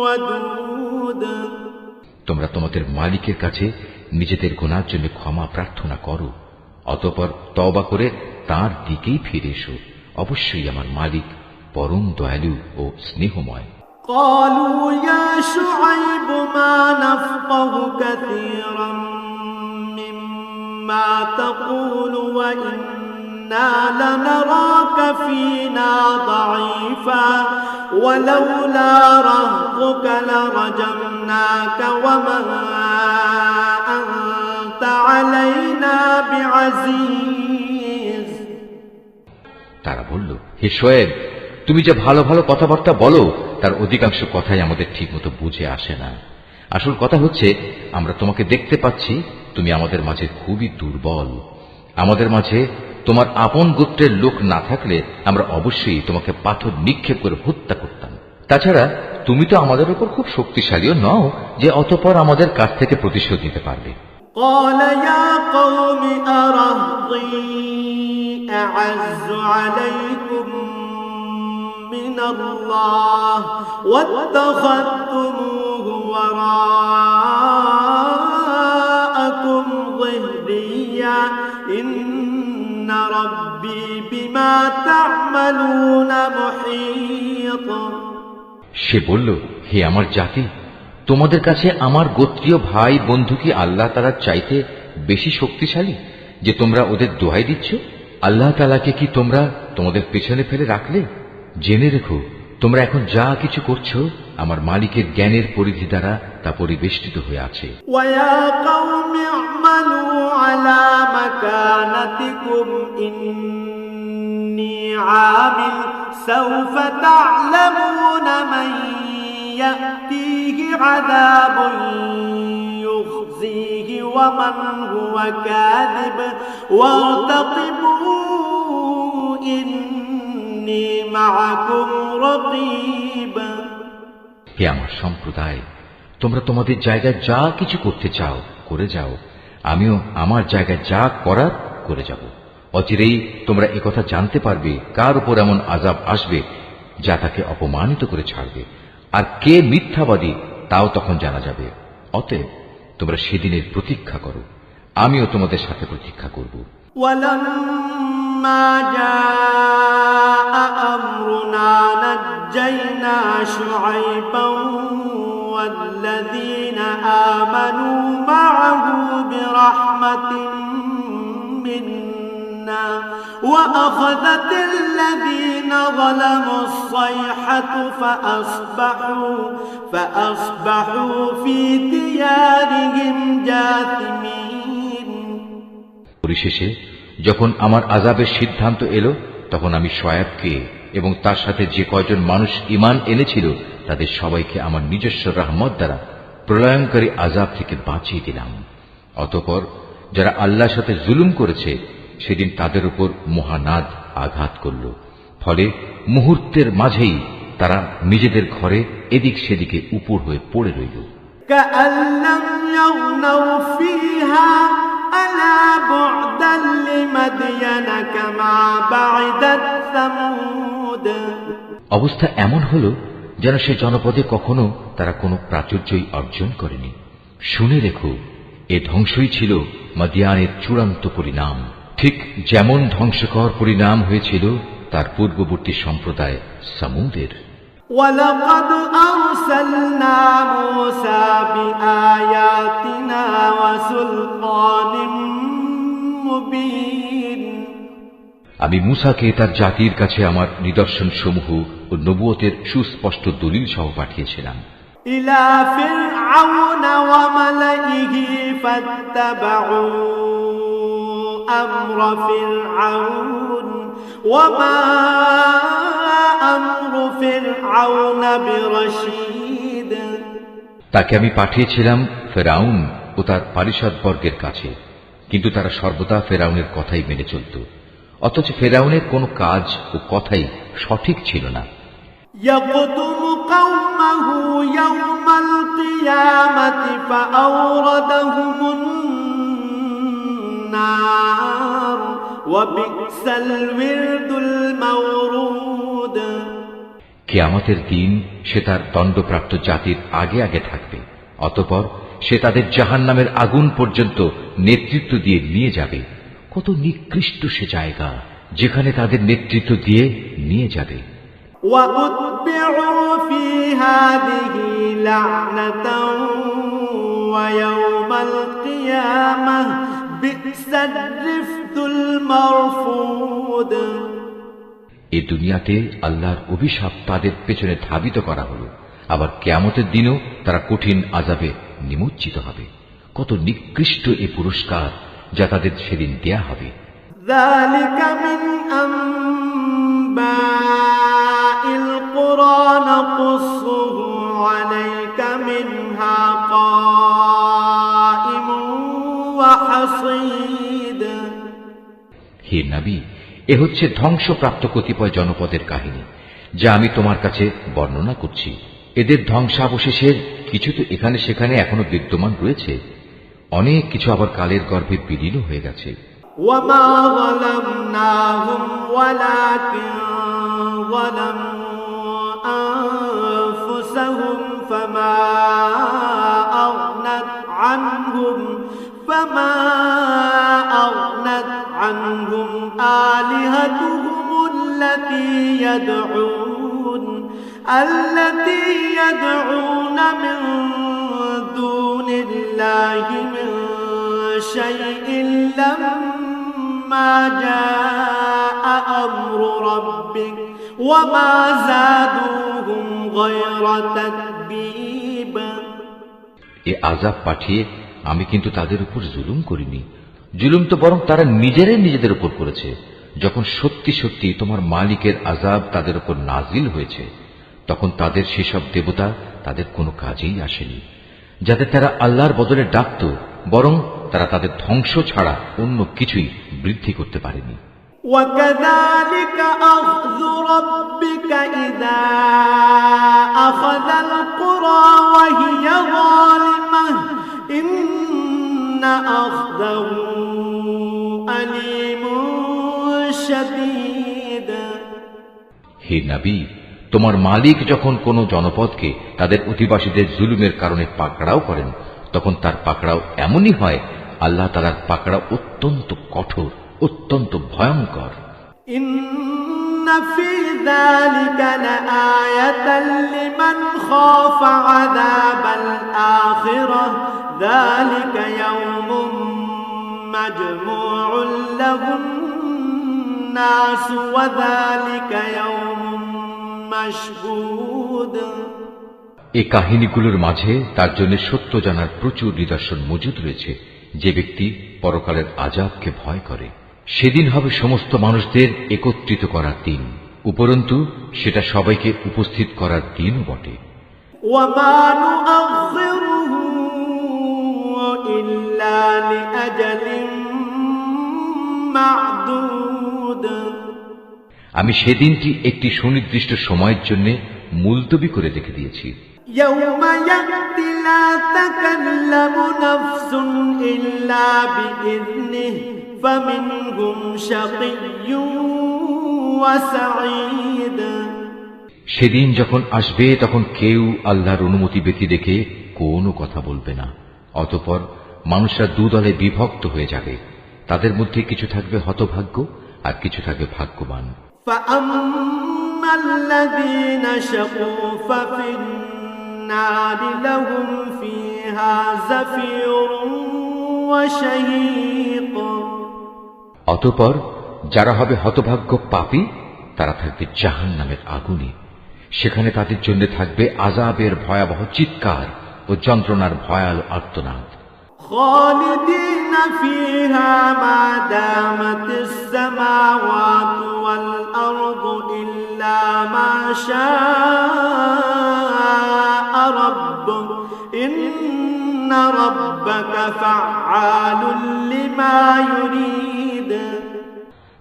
ودود। তোমরা তোমাদের মালিকের কাছে নিজেদের গুনার জন্য ক্ষমা প্রার্থনা করো, অতঃপর তওবা করে তার দিকেই ফিরে এসো। অবশ্যই আমার মালিক পরম দয়ালু ও স্নেহময়। قالوا يا شعيب ما نفقه كثيرا مما تقول وإنا لنراك فينا ضعيفا ولولا رهطك لرجمناك وما أنت علينا بعزيز। তারা বলল, হে শোয়েব, তুমি যে ভালো ভালো কথাবার্তা বলো তার অধিকাংশ কথাই আমাদের ঠিকমতো বুঝে আসে না। আসল কথা হচ্ছে, আমরা তোমাকে দেখতে পাচ্ছি তুমি আমাদের মাঝে খুবই দুর্বল। আমাদের মাঝে তোমার আপন গোত্রের লোক না থাকলে আমরা অবশ্যই তোমাকে পাথর নিক্ষেপ করে হত্যা করতাম। তাছাড়া তুমি তো আমাদের উপর খুব শক্তিশালীও নও যে অতঃপর আমাদের কাছ থেকে প্রতিশোধ নিতে পারবে। قال يا قوم أرهطي أعز عليكم من الله واتخذتموه وراءكم ظهريا إن ربي بما تعملون محيط। সে বলল, হে আমার জাতি, তোমাদের কাছে আমার গোত্রীয় ভাই বন্ধু কি আল্লাহ তাআলার চাইতে বেশি শক্তিশালী যে তোমরা ওদের দোহাই দিচ্ছ? আল্লাহ তাআলাকে কি তোমরা তোমাদের পেছনে ফেলে রাখলে? জেনে রেখো, তোমরা এখন যা কিছু করছো আমার মালিকের জ্ঞানের পরিধি দ্বারা তা পরিবেষ্টিত হয়ে আছে। ويا قوم اعملوا على مكانتكم إني عامل سوف تعلمون من يأتيه عذاب يخزيه ومن هو كاذب وارتقبوا إني معكم رقيب। হে আমার সম্প্রদায়, তোমরা তোমাদের জায়গায় যা কিছু করতে চাও করে যাও, আমিও আমার জায়গায় যা করার করে যাব। অচিরেই তোমরা একথা জানতে পারবে কার উপর এমন আযাব আসবে যা তাকে অপমানিত করে ছাড়বে, আর কে মিথ্যাবাদী তাও তখন জানা যাবে। অতএব তোমরা সেদিনের প্রতীক্ষা করো, আমিও তোমাদের সাথে প্রতীক্ষা করব। ولما جاء أمرنا نجينا شعيبا والذين آمنوا معه برحمة منا وأخذت الذين ظلموا الصيحة فأصبحوا في ديارهم جاثمين। পরিশেষে যখন আমার আযাবের সিদ্ধান্ত এলো, তখন আমি শুআয়বকে এবং তার সাথে যে কয়জন মানুষ ঈমান এনেছিল তাদের সবাইকে আমার নিজস্ব রহমত দ্বারা প্রলয়ঙ্কারী আযাব থেকে বাঁচিয়ে দিলাম। অতঃপর যারা আল্লাহর সাথে জুলুম করেছে সেদিন তাদের উপর মহানাদ আঘাত করল, ফলে মুহূর্তের মাঝেই তারা নিজেদের ঘরে এদিক সেদিকে উপুড় হয়ে পড়ে রইল। كأن لم يغنوا فيها ألا بعدا لمدين كما بعدت ثمود। অবস্থা এমন হল যেন সে জনপদে কখনো তারা কোনো প্রাচুর্যই অর্জন করেনি। শুনে রেখো, এ ধ্বংসই ছিল মাদিয়ানের চূড়ান্ত পরিণাম, ঠিক যেমন ধ্বংসকর পরিণাম হয়েছিল তার পূর্ববর্তী সম্প্রদায় সামুদের। ولقد أرسلنا موسى بآياتنا وسلطان مبين। আমি মূসাকে তার জাতির কাছে আমার নিদর্শন সমূহ ও নবুয়তের সুস্পষ্ট দলিল সহ পাঠিয়েছিলাম। إلى فرعون وملئه فاتبعوا أمر فرعون وما أمر فرعون برشيد। তাকে আমি পাঠিয়েছিলাম ফেরাউন ও তার পারিষদবর্গের কাছে, কিন্তু তারা সর্বদা ফেরাউনের কথাই মেনে চলত, অথচ ফেরাউনের কোনো কাজ ও কথাই সঠিক ছিল না। يقدم قومه يوم القيامة فأوردهم النار وبئس الورد المورود। কিয়ামতের দিন সে তার দণ্ডপ্রাপ্ত জাতির আগে আগে থাকবে, অতঃপর সে তাদের জাহান্নামের আগুন পর্যন্ত নেতৃত্ব দিয়ে নিয়ে যাবে। কত নিকৃষ্ট সে জায়গা যেখানে তাদের নেতৃত্ব দিয়ে নিয়ে যাবে। وأتبعوا في هذه لعنة ويوم القيامة بئس الرفد المرفود। এ দুনিয়াতে আল্লাহর অভিশাপ তাদের পেছনে ধাবিত করা হলো, আবার কিয়ামতের দিনও তারা কঠিন আযাবে নিমজ্জিত হবে। কত নিকৃষ্ট এ পুরস্কার যা তাদের সেদিন দেয়া হবে। ذلك من أنباء القرى نقصه عليك منها قائم وحصيد। হে নবী, এ হচ্ছে ধ্বংসপ্রাপ্ত কতিপয় জনপদের কাহিনী যা আমি তোমার কাছে বর্ণনা করছি। এদের ধ্বংসাবশেষের কিছু তো এখানে সেখানে এখনো বিদ্যমান রয়েছে, অনেক কিছু আবার কালের গর্ভে বিলীন হয়ে গেছে। وما ظلمناهم ولكن ظلموا أنفسهم فما أغنت عنهم آلهتهم التي يدعون من دون الله من شيء لما جاء أمر ربك وما زادوهم غير تتبيب। এ আযাব পাঠিয়ে আমি কিন্তু তাদের উপর জুলুম করিনি, জুলুম তো বরং তারা নিজেরাই নিজেদের উপর করেছে। যখন সত্যি সত্যি তোমার মালিকের আযাব তাদের উপর নাজিল হয়েছে, তখন তাদের সেসব দেবতা তাদের কোনো কাজেই আসেনি যাদের তারা আল্লাহর বদলে ডাকত, বরং তারা তাদের ধ্বংস ছাড়া অন্য কিছুই বৃদ্ধি করতে পারেনি। وكذلك أخذ ربك إذا أخذ القرى القرى وهي ظالمة إن أخذه أليم شديد হে নবী, তোমার মালিক যখন কোন জনপদকে তাদের অধিবাসীদের জুলুমের কারণে পাকড়াও করেন, তখন তার পাকড়াও এমনই হয়। আল্লাহ তাআলার পাকড়াও অত্যন্ত কঠোর, অত্যন্ত ভয়ঙ্কর। إن في ذلك لآية لمن خاف عذاب الآخرة ذلك يوم مجموع له الناس وذلك يوم مشهود এই কাহিনীগুলোর মাঝে তার জন্য সত্য জানার প্রচুর নিদর্শন মজুদ রয়েছে। যে ব্যক্তি পরকালের আযাবকে ভয় করে, সেদিন হবে সমস্ত মানুষদের একত্রিত করার দিন, উপরন্তু সেটা সবাইকে উপস্থিত করার দিনও বটে। وما نؤخره إلا لأجل معدود আমি সেদিনটি একটি সুনির্দিষ্ট সময়ের জন্য মুলতবি করে রেখে দিয়েছি। يوم يأتي لا تكلم نفس إلا بإذنه فمنهم شقي وسعيد সেদিন যখন আসবে তখন কেউ আল্লাহর অনুমতি ব্যতি রেখে কোনো কথা বলবে না। অতঃপর মানুষরা দুদলে বিভক্ত হয়ে যাবে, তাদের মধ্যে কিছু থাকবে হতভাগ্য আর কিছু থাকবে ভাগ্যবান। فأما الذين شقوا ففي النار لهم فيها زفير وشهيق অতঃপর যারা হবে হতভাগ্য পাপী, তারা থাকবে জাহান্নামের আগুনে। সেখানে তাদের জন্য থাকবে আযাবের ভয়াবহ চিৎকার ও যন্ত্রণার ভয়াল আর্তনাদ। خالدين فيها ما دامت السماوات والأرض إلا ما شاء ربك إن ربك فعال لما يريد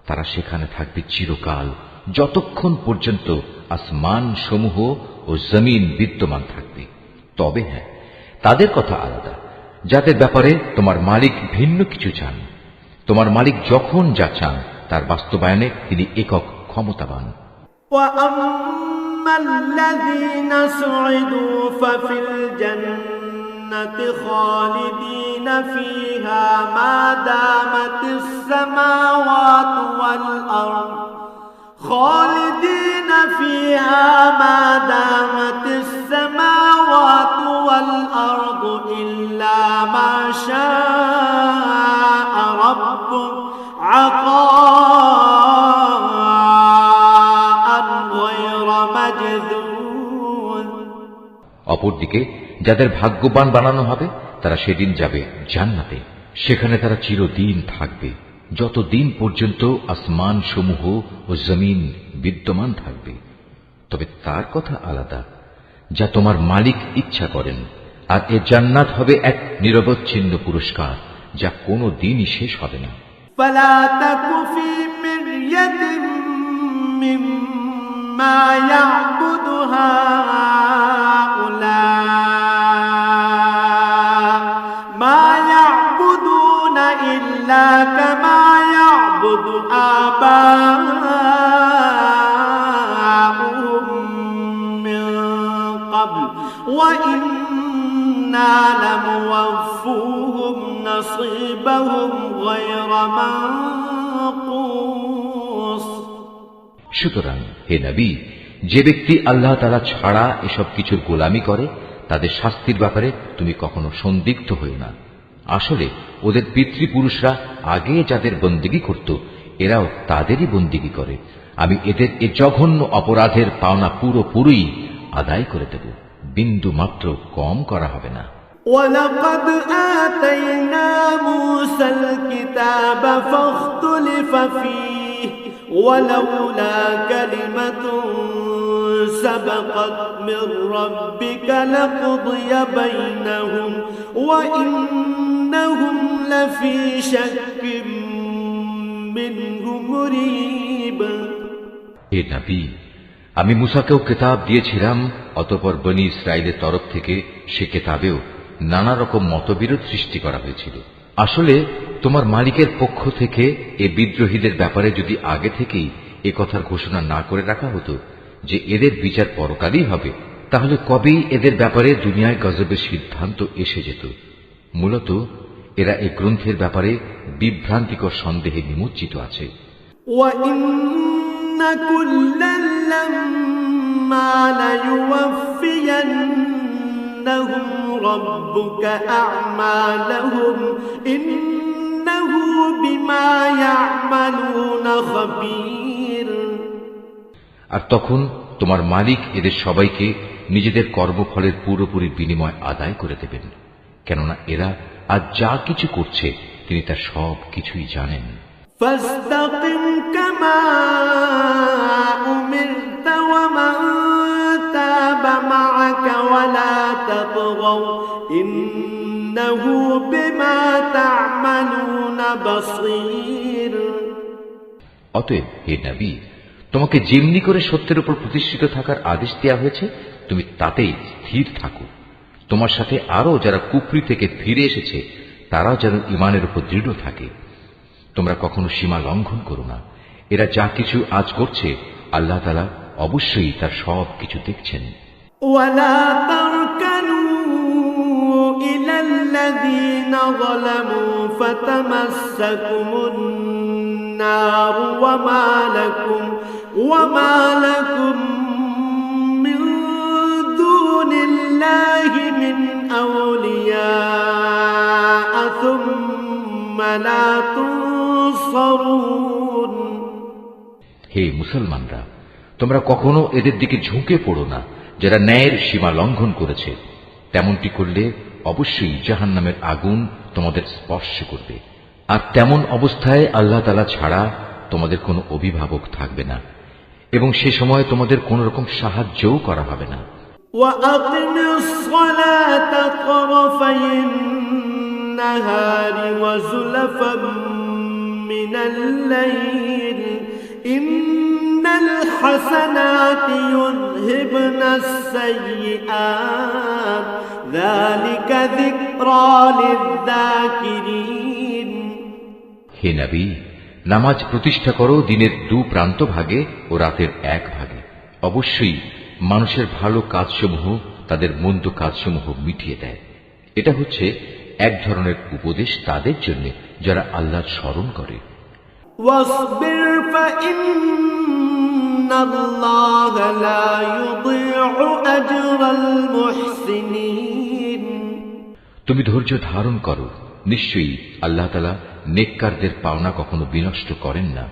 তারা সেখানে থাকবে চিরকাল, যতক্ষণ পর্যন্ত আসমান সমূহ ও জমিন বিদ্যমান থাকবে। তবে হ্যাঁ, তাদের কথা আলাদা, যাদের ব্যাপারে তোমার মালিক ভিন্ন কিছু চান। তোমার মালিক যখন যা চান তার বাস্তবায়নে তিনি একক ক্ষমতাবান। وأما الذين سعدوا ففي الجنة خالدين فيها ما دامت السماوات والأرض خالدين فيها ما دامت السماوات والأرض إلا ما شاء ربك عطاء غير مجذوذ অপরদিকে যাদের ভাগ্যবান বানানো হবে তারা সেদিন যাবে জান্নাতে। সেখানে তারা চিরদিন থাকবে, যতদিন পর্যন্ত আসমান সমূহ ও জমিন বিদ্যমান থাকবে। তবে তার কথা আলাদা, যা তোমার মালিক ইচ্ছা করেন। আর এ জান্নাত হবে এক নিরবচ্ছিন্ন পুরস্কার, যা কোনো দিনই শেষ হবে না। فلا تك في مرية مما يعبد هؤلاء ما يعبدون إلا كما يعبد آباؤهم من قبل وإنا لموفوهم نصيبهم غير منقوص সুতরাং হে নবী, যে ব্যক্তি আল্লাহ তাআলা ছাড়া এসব কিছুর গোলামি করে তাদের শাস্তির ব্যাপারে তুমি কখনো সন্দিগ্ধ হও না। আসলে ওদের পিতৃপুরুষরা আগে যাদের বন্দেগী করত, এরাও তাদেরই বন্দেগী করে। আমি এদের এ জঘন্য অপরাধের পাওনা পুরোপুরি আদায় করে দেব, বিন্দু মাত্র কম করা হবে না। ولقد آتينا موسى الكتاب فاختلف فيه ولولا كلمة سبقت من ربك لقضي بينهم وإنهم لفي شك منه مريب। হে নবী, আমি মুসাকেও কিতাব দিয়েছিলাম, অতঃপর বনী ইসরায়েলের তরফ থেকে সে কিতাবেও নানা রকম মতবিরোধ সৃষ্টি করা হয়েছিল। আসলে তোমার মালিকের পক্ষ থেকে এ বিদ্রোহীদের ব্যাপারে যদি আগে থেকেই এ কথার ঘোষণা না করে রাখা হতো যে এদের বিচার পরকালই হবে, তাহলে কবেই এদের ব্যাপারে দুনিয়ায় গজবের সিদ্ধান্ত এসে যেত। মূলত এরা এই গ্রন্থের ব্যাপারে বিভ্রান্তিকর সন্দেহে নিমজ্জিত আছে। আর তখন তোমার মালিক এদের সবাইকে নিজেদের কর্মফলের পুরোপুরি বিনিময় আদায় করে দেবেন, কেননা এরা আজ যা কিছু করছে তিনি তার সব কিছুই জানেন। فاستقم كما أمرت ومن تاب معك ولا تطغوا إنه بما تعملون بصير। অতএব হে নবী, তোমাকে যেমনি করে সত্যের উপর প্রতিষ্ঠিত থাকার আদেশ দেওয়া হয়েছে তুমি তাতেই স্থির থাকো। তোমার সাথে আরো যারা কুফরি থেকে ফিরে এসেছে তারাও যেন ঈমানের উপর দৃঢ় থাকে। তোমরা কখনো সীমা লঙ্ঘন করো না। এরা যা কিছু আজ করছে আল্লাহ তাআলা অবশ্যই তার সব কিছু দেখছেন। ولا تركنوا إلى الذين ظلموا فتمسكم النار وما لكم من دون الله من أولياء ثم لا تنصرون। হে মুসলমানরা, তোমরা কখনো এদের দিকে ঝুঁকে পড়ো না যারা ন্যায়ের সীমা লঙ্ঘন করেছে। তেমনটি করলে অবশ্যই জাহান্নামের আগুন তোমাদের স্পর্শ করবে। আর তেমন অবস্থায় আল্লাহ তাআলা ছাড়া তোমাদের কোনো অভিভাবক থাকবে না এবং সে সময় তোমাদের কোন রকম সাহায্যও করা হবে না। وأقم الصلاة طرفي النهار وزلفا من الليل إن الحسنات يذهبن السيئات ذلك ذكرى للذاكرين। হে নবী, নামাজ প্রতিষ্ঠা করো দিনের দু প্রান্ত ভাগে ও রাতের এক ভাগে। অবশ্যই মানুষের ভালো কাজসমূহ তাদের মন্দ কাজসমূহ মিটিয়ে দেয়। এটা হচ্ছে এক ধরনের উপদেশ তাদের জন্য যারা আল্লাহর স্মরণ করে। واصبر فإن الله لا يضيع أجر المحسنين। তুমি ধৈর্য ধারণ করো, নিশ্চয়ই আল্লাহ তাআলা নেককারদের পাওনা কখনো বিনষ্ট করেন না।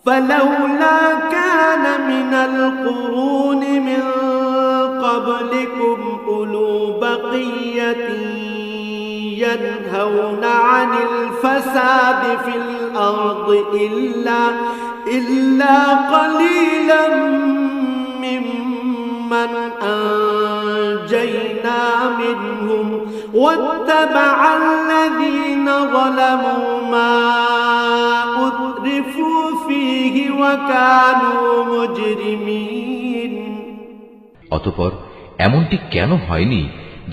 فلولا كان من القرون من قبلكم أولو بقية ينهون عن الفساد في الأرض إلا قليلا ممن أنجينا منهم واتبع الذين ظلموا ما أترفوا فيه وكانوا مجرمين। অতঃপর এমনটি কেন হয়নি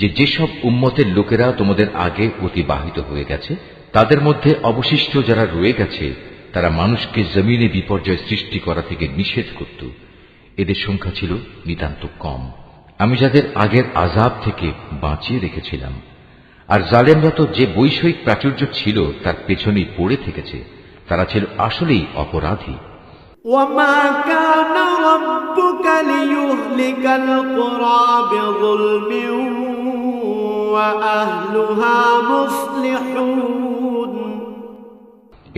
যে যেসব উম্মতের লোকেরা তোমাদের আগে অতিবাহিত হয়ে গেছে তাদের মধ্যে অবশিষ্ট যারা রয়ে গেছে তারা মানুষকে জমিনে বিপর্যয় সৃষ্টি করা থেকে নিষেধ করত। এদের সংখ্যা ছিল নিতান্ত কম। আমি যাদের আগের আযাব থেকে বাঁচিয়ে রেখেছিলাম। আর জালেমরা তো যে বৈষয়িক প্রাচুর্য ছিল তার পেছনেই পড়ে থেকেছে। তারা ছিল আসলেই অপরাধী। وما كان ربك ليهلك القرى بظلم وأهلها مصلحون।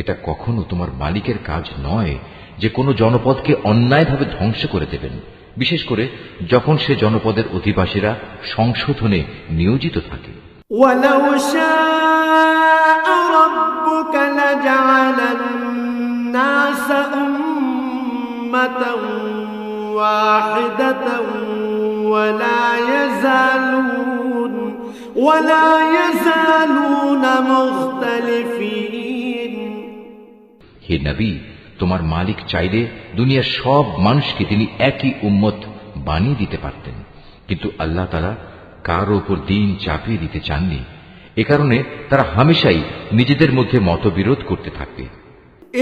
এটা কখনো তোমার মালিকের কাজ নয় যে কোনো জনপদকে অন্যায়ভাবে ধ্বংস করে দেবেন, বিশেষ করে যখন সে জনপদের অধিবাসীরা সংশোধনে নিয়োজিত থাকে। ولو شاء ربك لجعل الناس أمة واحدة ولا يزالون مختلفين। হে নবী, তোমার মালিক চাইলে দুনিয়ার সব মানুষকে তিনি একই উম্মত বানিয়ে দিতে পারতেন, কিন্তু আল্লাহ তাআলা কারো উপর দিন চাপিয়ে দিতে চাননি। এ কারণে তারা হামেশাই নিজেদের মধ্যে মতবিরোধ করতে থাকবে।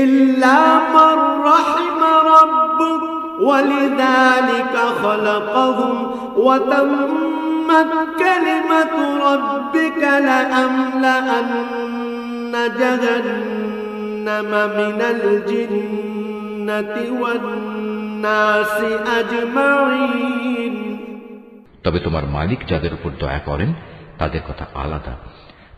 إلا من رحم ربك ولذلك خلقهم وتمت كلمة ربك لأملأن جهنم من الجنة والناس أجمعين। তবে তোমার মালিক যাদের উপর দয়া করেন তাদের কথা আলাদা।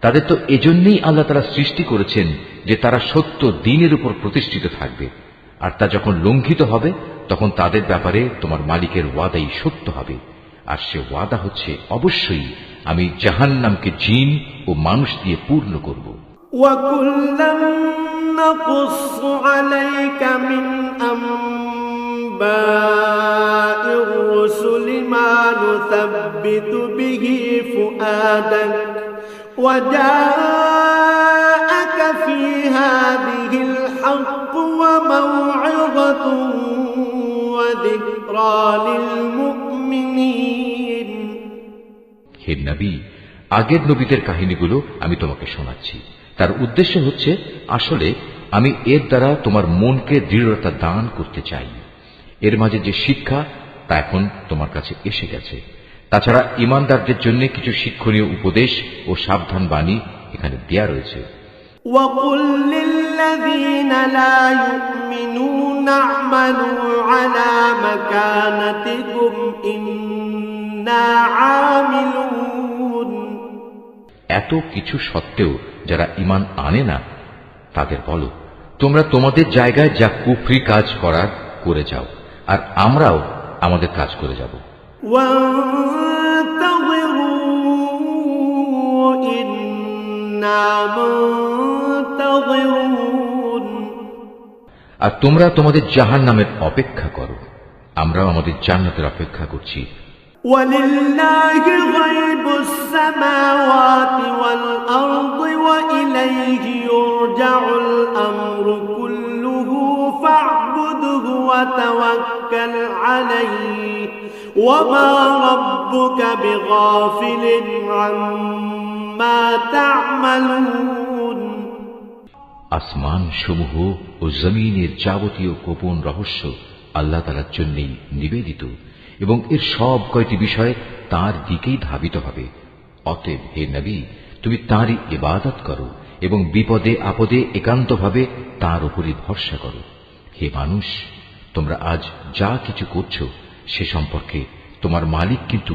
তাদের তো এজন্যই আল্লাহ তাআলা সৃষ্টি করেছেন যে তারা সত্য দ্বীনের উপর প্রতিষ্ঠিত থাকবে, আর তা যখন লঙ্ঘিত হবে তখন তাদের ব্যাপারে তোমার মালিকের ওয়াদাই সত্য হবে। আর সে ওয়াদা হচ্ছে অবশ্যই আমি জাহান্নামকে জিন ও মানুষ দিয়ে পূর্ণ করব। وَكُلًّا نَّقُصُّ عَلَيْكَ مِنْ أَنبَاءِ الرُّسُلِ مَا نُثَبِّتُ بِهِ فُؤَادَكَ وَجَاءَكَ فِي هَٰذِهِ الْحَقُّ وَمَوْعِظَةٌ وَذِكْرَىٰ لِلْمُؤْمِنِينَ। হে নবী, আগের নবীদের কাহিনীগুলো আমি তোমাকে শোনাচ্ছি। তার উদ্দেশ্য হচ্ছে আসলে আমি এর দ্বারা তোমার মনকে দৃঢ়তা দান করতে চাই। এর মাঝে যে শিক্ষা তা এখন তোমার কাছে এসে গেছে। তাছাড়া ঈমানদারদের জন্য কিছু শিক্ষণীয় উপদেশ ও সাবধান বাণী এখানে দেয়া রয়েছে। وَقُل لِّلَّذِينَ لَا يُؤْمِنُونَ اعْمَلُوا عَلَىٰ مَكَانَتِكُمْ إِنَّا عَامِلُونَ। এত কিছু সত্ত্বেও যারা ঈমান আনে না তাদের বলো, তোমরা তোমাদের জায়গায় যা কুফরি কাজ করার করে যাও, আর আমরাও আমাদের কাজ করে যাব। وَانتَظِرُوا إِنَّا مُنتَظِرُونَ। আর তোমরা তোমাদের জাহান্নামের অপেক্ষা করো, আমরাও আমাদের জান্নাতের অপেক্ষা করছি। وَلِلَّهِ غَيْبُ السَّمَاوَاتِ وَالْأَرْضِ وَإِلَيْهِ يُرْجَعُ الْأَمْرُ كُلُّهُ فَاعْبُدْهُ وَتَوَكَّلْ عَلَيْهِ وَمَا رَبُّكَ بِغَافِلٍ عَمَّا تَعْمَلُونَ। আসমান সমূহ ও জমিনের যাবতীয় গোপন রহস্য আল্লাহ তাআলার জন্যই নিবেদিত, এবং এর সব কয়টি বিষয় তার দিকেই ধাবিত হবে। অতএব হে নবী, তুমি তাঁরই ইবাদত করো এবং বিপদে আপদে একান্তভাবে তাঁর উপরই ভরসা করো। হে মানুষ, তোমরা আজ যা কিছু করছো সে সম্পর্কে তোমার মালিক কিন্তু